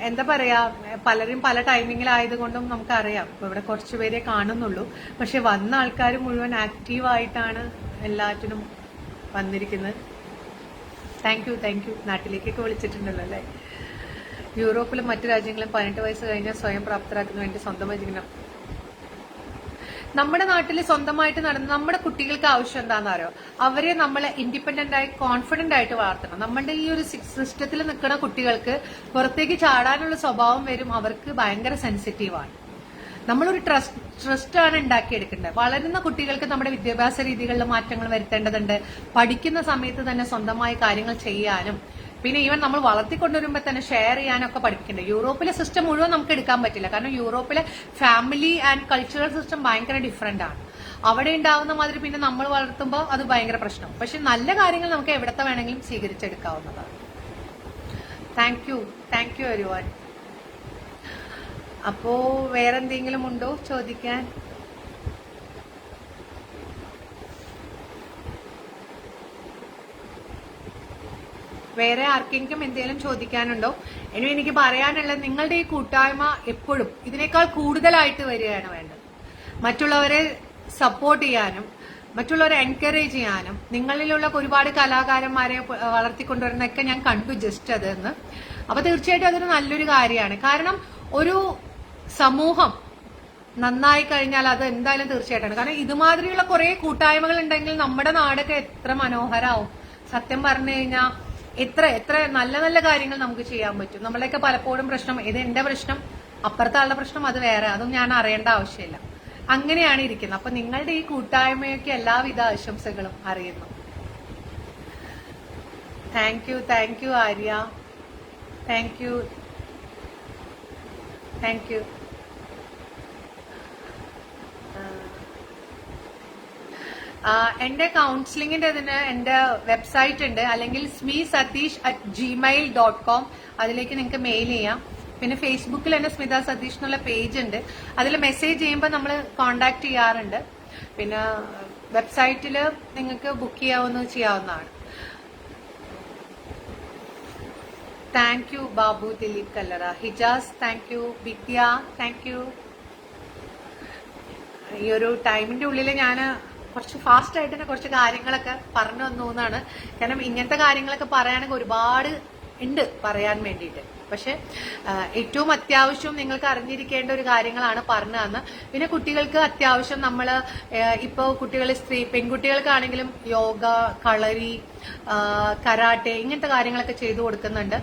എന്താ പറയാ, പലരും പല ടൈമിങ്ങിലായതുകൊണ്ടും നമുക്കറിയാം. ഇപ്പൊ ഇവിടെ കുറച്ചുപേരെ കാണുന്നുള്ളൂ, പക്ഷെ വന്ന ആൾക്കാർ മുഴുവൻ ആക്റ്റീവായിട്ടാണ് എല്ലാറ്റിനും വന്നിരിക്കുന്നത്. Thank you. നാട്ടിലേക്കൊക്കെ വിളിച്ചിട്ടുണ്ടല്ലോ അല്ലേ? യൂറോപ്പിലും മറ്റു രാജ്യങ്ങളിലും 18 വയസ്സ് കഴിഞ്ഞാൽ സ്വയം പ്രാപ്തരാക്കുന്നതിന് വേണ്ടി സ്വന്തം വചിക്കണം. നമ്മുടെ നാട്ടിൽ സ്വന്തമായിട്ട് നടന്ന നമ്മുടെ കുട്ടികൾക്ക് ആവശ്യം എന്താണെന്ന് അറിയോ? അവരെ നമ്മളെ ഇൻഡിപെൻഡന്റ് ആയി കോൺഫിഡന്റ് ആയിട്ട് വളർത്തണം. നമ്മുടെ ഈ ഒരു സിസ്റ്റത്തിൽ നിൽക്കുന്ന കുട്ടികൾക്ക് പുറത്തേക്ക് ചാടാനുള്ള സ്വഭാവം വരും. അവർക്ക് ഭയങ്കര സെൻസിറ്റീവാണ്. നമ്മളൊരു ട്രസ്റ്റ് ആണ് ഉണ്ടാക്കിയെടുക്കേണ്ടത്. വളരുന്ന കുട്ടികൾക്ക് നമ്മുടെ വിദ്യാഭ്യാസ രീതികളിൽ മാറ്റങ്ങൾ വരുത്തേണ്ടതുണ്ട്. പഠിക്കുന്ന സമയത്ത് തന്നെ സ്വന്തമായി കാര്യങ്ങൾ ചെയ്യാനും പിന്നെ ഈവൻ നമ്മൾ വളർത്തിക്കൊണ്ടുവരുമ്പോൾ തന്നെ ഷെയർ ചെയ്യാനൊക്കെ പഠിപ്പിക്കേണ്ടത്. യൂറോപ്പിലെ സിസ്റ്റം മുഴുവൻ നമുക്ക് എടുക്കാൻ പറ്റില്ല. കാരണം യൂറോപ്പിലെ ഫാമിലി ആൻഡ് കൾച്ചറൽ സിസ്റ്റം ഭയങ്കര ഡിഫറെന്റ് ആണ്. അവിടെ ഉണ്ടാവുന്ന മാതിരി പിന്നെ നമ്മൾ വളർത്തുമ്പോൾ അത് ഭയങ്കര പ്രശ്നം. പക്ഷെ നല്ല കാര്യങ്ങൾ നമുക്ക് എവിടത്തെ വേണമെങ്കിലും സ്വീകരിച്ചെടുക്കാവുന്നതാണ്. Thank you everyone. അപ്പോ വേറെന്തെങ്കിലും ഉണ്ടോ ചോദിക്കാൻ? വേറെ ആർക്കെങ്കിലും എന്തെങ്കിലും ചോദിക്കാനുണ്ടോ? ഇനി എനിക്ക് പറയാനുള്ളത്, നിങ്ങളുടെ ഈ കൂട്ടായ്മ എപ്പോഴും ഇതിനേക്കാൾ കൂടുതലായിട്ട് വരികയാണ് വേണ്ടത്. മറ്റുള്ളവരെ സപ്പോർട്ട് ചെയ്യാനും മറ്റുള്ളവരെ എൻകറേജ് ചെയ്യാനും നിങ്ങളിലുള്ള ഒരുപാട് കലാകാരന്മാരെ വളർത്തിക്കൊണ്ടുവരുന്നതൊക്കെ ഞാൻ കണ്ടു ജസ്റ്റ് അതെന്ന്. അപ്പൊ തീർച്ചയായിട്ടും അതൊരു നല്ലൊരു കാര്യമാണ്. കാരണം ഒരു സമൂഹം നന്നായി കഴിഞ്ഞാൽ അത് എന്തായാലും തീർച്ചയായിട്ടാണ്. കാരണം ഇതുമാതിരിയുള്ള കുറെ കൂട്ടായ്മകൾ ഉണ്ടെങ്കിൽ നമ്മുടെ നാടൊക്കെ എത്ര മനോഹരാവും. സത്യം പറഞ്ഞു കഴിഞ്ഞാൽ എത്ര നല്ല നല്ല കാര്യങ്ങൾ നമുക്ക് ചെയ്യാൻ പറ്റും. നമ്മളെയൊക്കെ പലപ്പോഴും പ്രശ്നം ഇത് എന്റെ പ്രശ്നം, അപ്പുറത്തെ ആളുടെ പ്രശ്നം അത് വേറെ, അതും ഞാൻ അറിയേണ്ട ആവശ്യമില്ല. അങ്ങനെയാണ് ഇരിക്കുന്നത്. അപ്പൊ നിങ്ങളുടെ ഈ കൂട്ടായ്മയൊക്കെ എല്ലാവിധ ആശംസകളും അറിയുന്നു. Thank you Arya. Thank you. എന്റെ കൗൺസിലിംഗിന്റെ ഇതിന് എന്റെ വെബ്സൈറ്റ് ഉണ്ട്, അല്ലെങ്കിൽ smisatish@gmail.com. അതിലേക്ക് നിങ്ങൾക്ക് മെയിൽ ചെയ്യാം. പിന്നെ ഫേസ്ബുക്കിൽ തന്നെ സ്മിത സതീഷ് എന്നുള്ള പേജ് ഉണ്ട്, അതിൽ മെസ്സേജ് ചെയ്യുമ്പോൾ നമ്മൾ കോണ്ടാക്ട് ചെയ്യാറുണ്ട്. പിന്നെ വെബ്സൈറ്റിൽ നിങ്ങൾക്ക് ബുക്ക് ചെയ്യാവുന്നതാണ്. Thank you Babu Dileep Kallara. Hijas thank you. Vidya thank you. ഈ ഒരു ടൈമിന്റെ ഉള്ളിൽ ഞാൻ കുറച്ച് ഫാസ്റ്റ് ആയിട്ട് തന്നെ കുറച്ച് കാര്യങ്ങളൊക്കെ പറഞ്ഞു തന്നു എന്നാണ്. കാരണം ഇങ്ങനത്തെ കാര്യങ്ങളൊക്കെ പറയുകയാണെങ്കിൽ ഒരുപാട് ഉണ്ട് പറയാൻ വേണ്ടിയിട്ട്. പക്ഷെ ഏറ്റവും അത്യാവശ്യം നിങ്ങൾക്ക് അറിഞ്ഞിരിക്കേണ്ട ഒരു കാര്യങ്ങളാണ് പറഞ്ഞു തന്ന്. പിന്നെ കുട്ടികൾക്ക് അത്യാവശ്യം നമ്മൾ ഇപ്പോൾ പെൺകുട്ടികൾക്കാണെങ്കിലും യോഗ, കളരി, കരാട്ടെ ഇങ്ങനത്തെ കാര്യങ്ങളൊക്കെ ചെയ്തു കൊടുക്കുന്നുണ്ട്.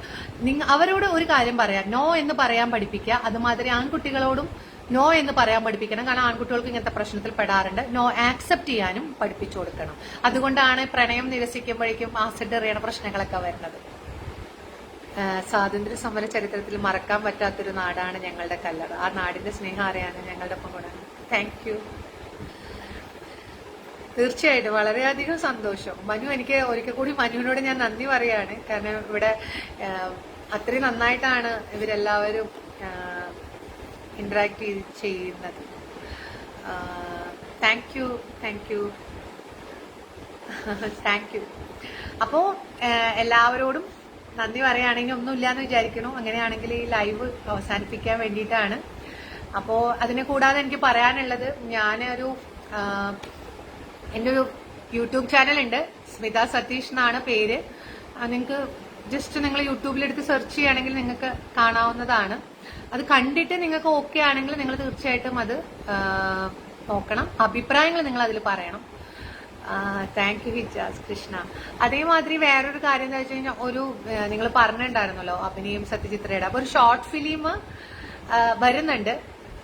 അവരോട് ഒരു കാര്യം പറയാം, നോ എന്ന് പറയാൻ പഠിപ്പിക്കുക. അതുമാതിരി ആൺകുട്ടികളോടും നോ എന്ന് പറയാൻ പഠിപ്പിക്കണം. കാരണം ആൺകുട്ടികൾക്ക് ഇങ്ങനത്തെ പ്രശ്നത്തിൽ പെടാറുണ്ട്. നോ ആക്സെപ്റ്റ് ചെയ്യാനും പഠിപ്പിച്ചു കൊടുക്കണം. അതുകൊണ്ടാണ് പ്രണയം നിരസിക്കുമ്പോഴേക്കും ആസിഡ് എറിയണ പ്രശ്നങ്ങളൊക്കെ വരുന്നത്. സ്വാതന്ത്ര്യ സമര ചരിത്രത്തിൽ മറക്കാൻ പറ്റാത്തൊരു നാടാണ് ഞങ്ങളുടെ കല്ലറ. ആ നാടിന്റെ സ്നേഹം അറിയാനും ഞങ്ങളുടെ ഒപ്പം കൂടെ. Thank you. തീർച്ചയായിട്ടും വളരെയധികം സന്തോഷം മനു. എനിക്ക് ഒരിക്കൽ കൂടി മനുവിനോട് ഞാൻ നന്ദി പറയാണ്. കാരണം ഇവിടെ അത്രയും നന്നായിട്ടാണ് ഇവരെല്ലാവരും ഇന്ററാക്ട് ചെയ്യുന്നത്. Thank you. അപ്പോ എല്ലാവരോടും നന്ദി പറയുകയാണെങ്കിൽ ഒന്നുമില്ലാന്ന് വിചാരിക്കണു. അങ്ങനെയാണെങ്കിൽ ഈ ലൈവ് അവസാനിപ്പിക്കാൻ വേണ്ടിയിട്ടാണ്. അപ്പോ അതിനെ കൂടാതെ എനിക്ക് പറയാനുള്ളത്, ഞാനൊരു എൻ്റെ ഒരു യൂട്യൂബ് ചാനൽ ഉണ്ട്, സ്മിത സതീഷ് എന്നാണ് പേര്. നിങ്ങൾക്ക് ജസ്റ്റ് നിങ്ങൾ യൂട്യൂബിലെടുത്ത് സെർച്ച് ചെയ്യുകയാണെങ്കിൽ നിങ്ങൾക്ക് കാണാവുന്നതാണ്. അത് കണ്ടിട്ട് നിങ്ങൾക്ക് ഓക്കെ ആണെങ്കിൽ നിങ്ങൾ തീർച്ചയായിട്ടും അത് നോക്കണം. അഭിപ്രായങ്ങൾ നിങ്ങൾ അതിൽ പറയണം. Thank you Hijas Krishna. അതേമാതിരി വേറൊരു കാര്യം എന്താ വെച്ച് കഴിഞ്ഞാൽ, ഒരു നിങ്ങൾ പറഞ്ഞിട്ടുണ്ടായിരുന്നല്ലോ അഭിനയം സത്യചിത്രയുടെ, അപ്പൊ ഒരു ഷോർട്ട് ഫിലിം വരുന്നുണ്ട്.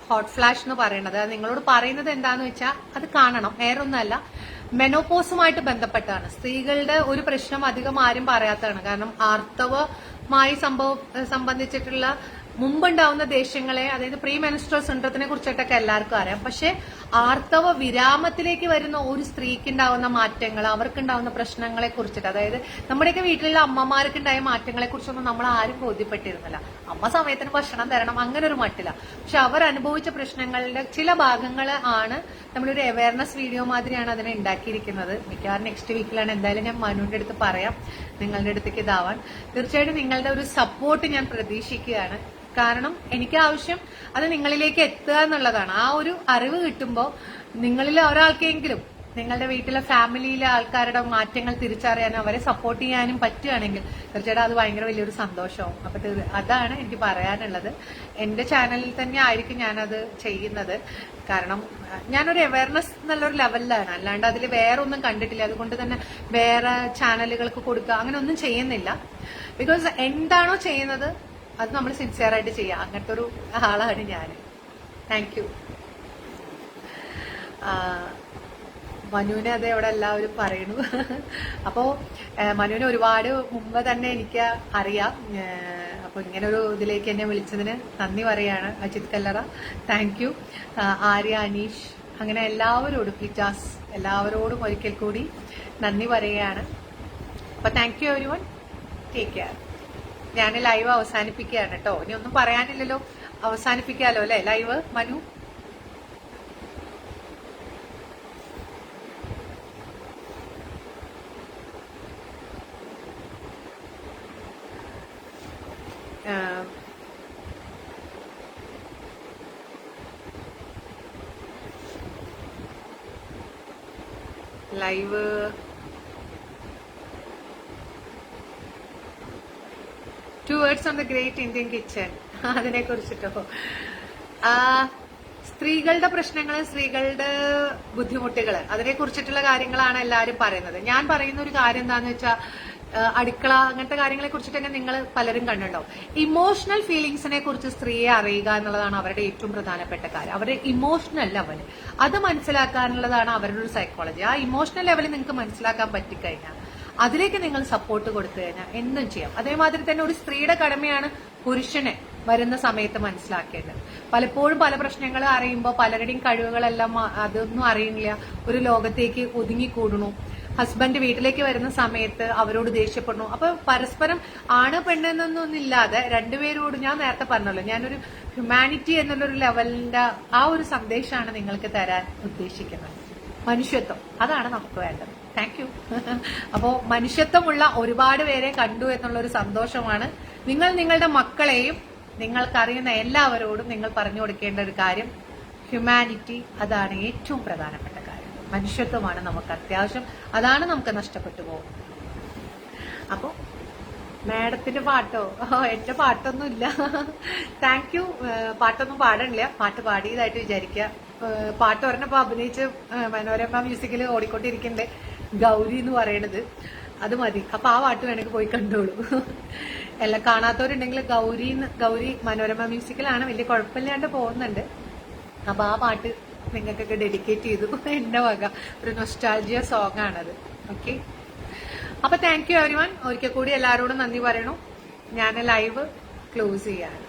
ഹോട്ട് ഫ്ലാഷ് എന്ന് പറയുന്നത് നിങ്ങളോട് പറയുന്നത് എന്താന്ന് വെച്ചാൽ അത് കാണണം. വേറൊന്നല്ല, മെനോപോസുമായിട്ട് ബന്ധപ്പെട്ടാണ്. സ്ത്രീകളുടെ ഒരു പ്രശ്നം അധികം ആരും പറയാത്തതാണ്. കാരണം ആർത്തവമായി സംബന്ധിച്ചിട്ടുള്ള മുമ്പുണ്ടാവുന്ന ദേഷ്യങ്ങളെ, അതായത് പ്രീ മെൻസ്ട്രൽ സിൻഡ്രത്തിനെ കുറിച്ചിട്ടൊക്കെ എല്ലാവർക്കും അറിയാം. പക്ഷെ ആർത്തവ വിരാമത്തിലേക്ക് വരുന്ന ഒരു സ്ത്രീക്ക് ഉണ്ടാവുന്ന മാറ്റങ്ങൾ, അവർക്കുണ്ടാവുന്ന പ്രശ്നങ്ങളെ കുറിച്ചിട്ട്, അതായത് നമ്മുടെയൊക്കെ വീട്ടിലുള്ള അമ്മമാർക്ക് ഉണ്ടായ മാറ്റങ്ങളെ കുറിച്ചൊന്നും നമ്മൾ ആരും ബോധ്യപ്പെട്ടിരുന്നില്ല. അമ്മ സമയത്തിന് ഭക്ഷണം തരണം, അങ്ങനെ ഒരു മട്ടില്ല. പക്ഷെ അവർ അനുഭവിച്ച പ്രശ്നങ്ങളുടെ ചില ഭാഗങ്ങൾ ആണ് നമ്മളൊരു അവയർനെസ് വീഡിയോ മാതിരിയാണ് അതിനെ ഉണ്ടാക്കിയിരിക്കുന്നത്. മിക്കവാറും നെക്സ്റ്റ് വീക്കിലാണ്. എന്തായാലും ഞാൻ മനുവിന്റെ അടുത്ത് പറയാം നിങ്ങളുടെ അടുത്തേക്ക് ഇതാവാൻ. തീർച്ചയായിട്ടും നിങ്ങളുടെ ഒരു സപ്പോർട്ട് ഞാൻ പ്രതീക്ഷിക്കുകയാണ്. കാരണം എനിക്ക് ആവശ്യം അത് നിങ്ങളിലേക്ക് എത്തുക എന്നുള്ളതാണ്. ആ ഒരു അറിവ് കിട്ടുമ്പോൾ നിങ്ങളിൽ ഒരാൾക്കെങ്കിലും നിങ്ങളുടെ വീട്ടിലെ ഫാമിലിയിലെ ആൾക്കാരുടെ മാറ്റങ്ങൾ തിരിച്ചറിയാനും അവരെ സപ്പോർട്ട് ചെയ്യാനും പറ്റുകയാണെങ്കിൽ തീർച്ചയായിട്ടും അത് ഭയങ്കര വലിയൊരു സന്തോഷവും. അപ്പൊ അതാണ് എനിക്ക് പറയാനുള്ളത്. എന്റെ ചാനലിൽ തന്നെ ആയിരിക്കും ഞാനത് ചെയ്യുന്നത്. കാരണം ഞാനൊരു അവയർനെസ് എന്നുള്ളൊരു ലെവലിലാണ്, അല്ലാണ്ട് അതിൽ വേറെ ഒന്നും കണ്ടിട്ടില്ല. അതുകൊണ്ട് തന്നെ വേറെ ചാനലുകൾക്ക് കൊടുക്കുക അങ്ങനെ ഒന്നും ചെയ്യുന്നില്ല. ബിക്കോസ് എന്താണോ ചെയ്യുന്നത് അത് നമ്മൾ സിൻസിയർ ആയിട്ട് ചെയ്യാം. അങ്ങനത്തെ ഒരു ആളാണ് ഞാൻ. Thank you. മനുവിനെ അത് ഇവിടെ എല്ലാവരും പറയണു. അപ്പോ മനുവിനെ ഒരുപാട് മുമ്പ് തന്നെ എനിക്ക് അറിയാം. അപ്പൊ ഇങ്ങനെ ഒരു ഇതിലേക്ക് എന്നെ വിളിച്ചതിന് നന്ദി പറയാണ്. അജിത് കല്ലറ, താങ്ക് യു. ആര്യ, അനീഷ്, അങ്ങനെ എല്ലാവരോടും, ഇജാസ്, എല്ലാവരോടും ഒരിക്കൽ കൂടി നന്ദി പറയുകയാണ്. അപ്പൊ thank you everyone. Take care. ഞാൻ ലൈവ് അവസാനിപ്പിക്കുകയാണ് കേട്ടോ. ഇനി ഒന്നും പറയാനില്ലല്ലോ, അവസാനിപ്പിക്കാലോ അല്ലെ live. Manu, live two words on the great Indian kitchen, അതിനെ കുറിച്ചിട്ടോ. സ്ത്രീകളുടെ പ്രശ്നങ്ങൾ, സ്ത്രീകളുടെ ബുദ്ധിമുട്ടുകൾ, അതിനെ കുറിച്ചിട്ടുള്ള കാര്യങ്ങളാണ് എല്ലാവരും പറയുന്നത്. ഞാൻ പറയുന്ന ഒരു കാര്യം എന്താന്ന് വെച്ചാൽ അടുക്കള അങ്ങനത്തെ കാര്യങ്ങളെ കുറിച്ചിട്ടൊക്കെ നിങ്ങൾ പലരും കണ്ടിട്ടുണ്ടാവും. ഇമോഷണൽ ഫീലിങ്സിനെ കുറിച്ച് സ്ത്രീയെ അറിയുക എന്നുള്ളതാണ് അവരുടെ ഏറ്റവും പ്രധാനപ്പെട്ട കാര്യം. അവരുടെ ഇമോഷണൽ ലെവൽ അത് മനസ്സിലാക്കാനുള്ളതാണ് അവരുടെ ഒരു സൈക്കോളജി. ആ ഇമോഷണൽ ലെവൽ നിങ്ങൾക്ക് മനസ്സിലാക്കാൻ പറ്റിക്കഴിഞ്ഞാൽ അതിലേക്ക് നിങ്ങൾ സപ്പോർട്ട് കൊടുത്തു കഴിഞ്ഞാൽ എന്തും ചെയ്യാം. അതേമാതിരി തന്നെ ഒരു സ്ത്രീയുടെ കടമയാണ് പുരുഷനെ വരുന്ന സമയത്ത് മനസ്സിലാക്കേണ്ടത്. പലപ്പോഴും പല പ്രശ്നങ്ങൾ അറിയുമ്പോൾ പലരുടെയും കഴിവുകളെല്ലാം അതൊന്നും അറിയില്ല, ഒരു ലോകത്തേക്ക് ഒതുങ്ങിക്കൂടണു. ഹസ്ബൻഡ് വീട്ടിലേക്ക് വരുന്ന സമയത്ത് അവരോട് ദേഷ്യപ്പെടണു. അപ്പൊ പരസ്പരം ആണ് പെണ്ണെന്നൊന്നും ഇല്ലാതെ രണ്ടുപേരോട്, ഞാൻ നേരത്തെ പറഞ്ഞല്ലോ, ഞാനൊരു ഹ്യൂമാനിറ്റി എന്നുള്ളൊരു ലെവലിന്റെ ആ ഒരു സന്ദേശമാണ് നിങ്ങൾക്ക് തരാൻ ഉദ്ദേശിക്കുന്നത്. മനുഷ്യത്വം, അതാണ് നമുക്ക് വേണ്ടത്. Thank you. അപ്പോ മനുഷ്യത്വമുള്ള ഒരുപാട് പേരെ കണ്ടു എന്നുള്ളൊരു സന്തോഷമാണ്. നിങ്ങൾ നിങ്ങളുടെ മക്കളെയും നിങ്ങൾക്കറിയുന്ന എല്ലാവരോടും നിങ്ങൾ പറഞ്ഞു കൊടുക്കേണ്ട ഒരു കാര്യം ഹ്യൂമാനിറ്റി, അതാണ് ഏറ്റവും പ്രധാനപ്പെട്ട കാര്യം. മനുഷ്യത്വമാണ് നമുക്ക് അത്യാവശ്യം, അതാണ് നമുക്ക് നഷ്ടപ്പെട്ടു പോകും. അപ്പോ മാഡത്തിന്റെ പാട്ടോ? എന്റെ പാട്ടൊന്നും ഇല്ല. Thank you. പാട്ടൊന്നും പാടണില്ല, പാട്ട് പാടിയതായിട്ട് വിചാരിക്കുക. പാട്ട് പറഞ്ഞപ്പോ അഭിനയിച്ച് മനോരമ മ്യൂസിക്കിൽ ഓടിക്കൊണ്ടിരിക്കണ്ടേ ഗൗരി എന്ന് പറയണത്, അത് മതി. അപ്പൊ ആ പാട്ട് വേണമെങ്കിൽ പോയി കണ്ടോളൂ. എല്ലാം കാണാത്തവരുണ്ടെങ്കിൽ ഗൗരി മനോരമ മ്യൂസിക്കിലാണ്, വലിയ കുഴപ്പമില്ലാണ്ട് പോകുന്നുണ്ട്. അപ്പൊ ആ പാട്ട് നിങ്ങൾക്കൊക്കെ ഡെഡിക്കേറ്റ് ചെയ്തു, എന്റെ വക ഒരു നൊസ്റ്റാൾജിയ സോങ് ആണത്. ഓക്കെ, അപ്പൊ താങ്ക് യു എവരിവൺ. ഒരിക്കൽ കൂടി എല്ലാവരോടും നന്ദി പറയണു. ഞാൻ ലൈവ് ക്ലോസ് ചെയ്യാണ്.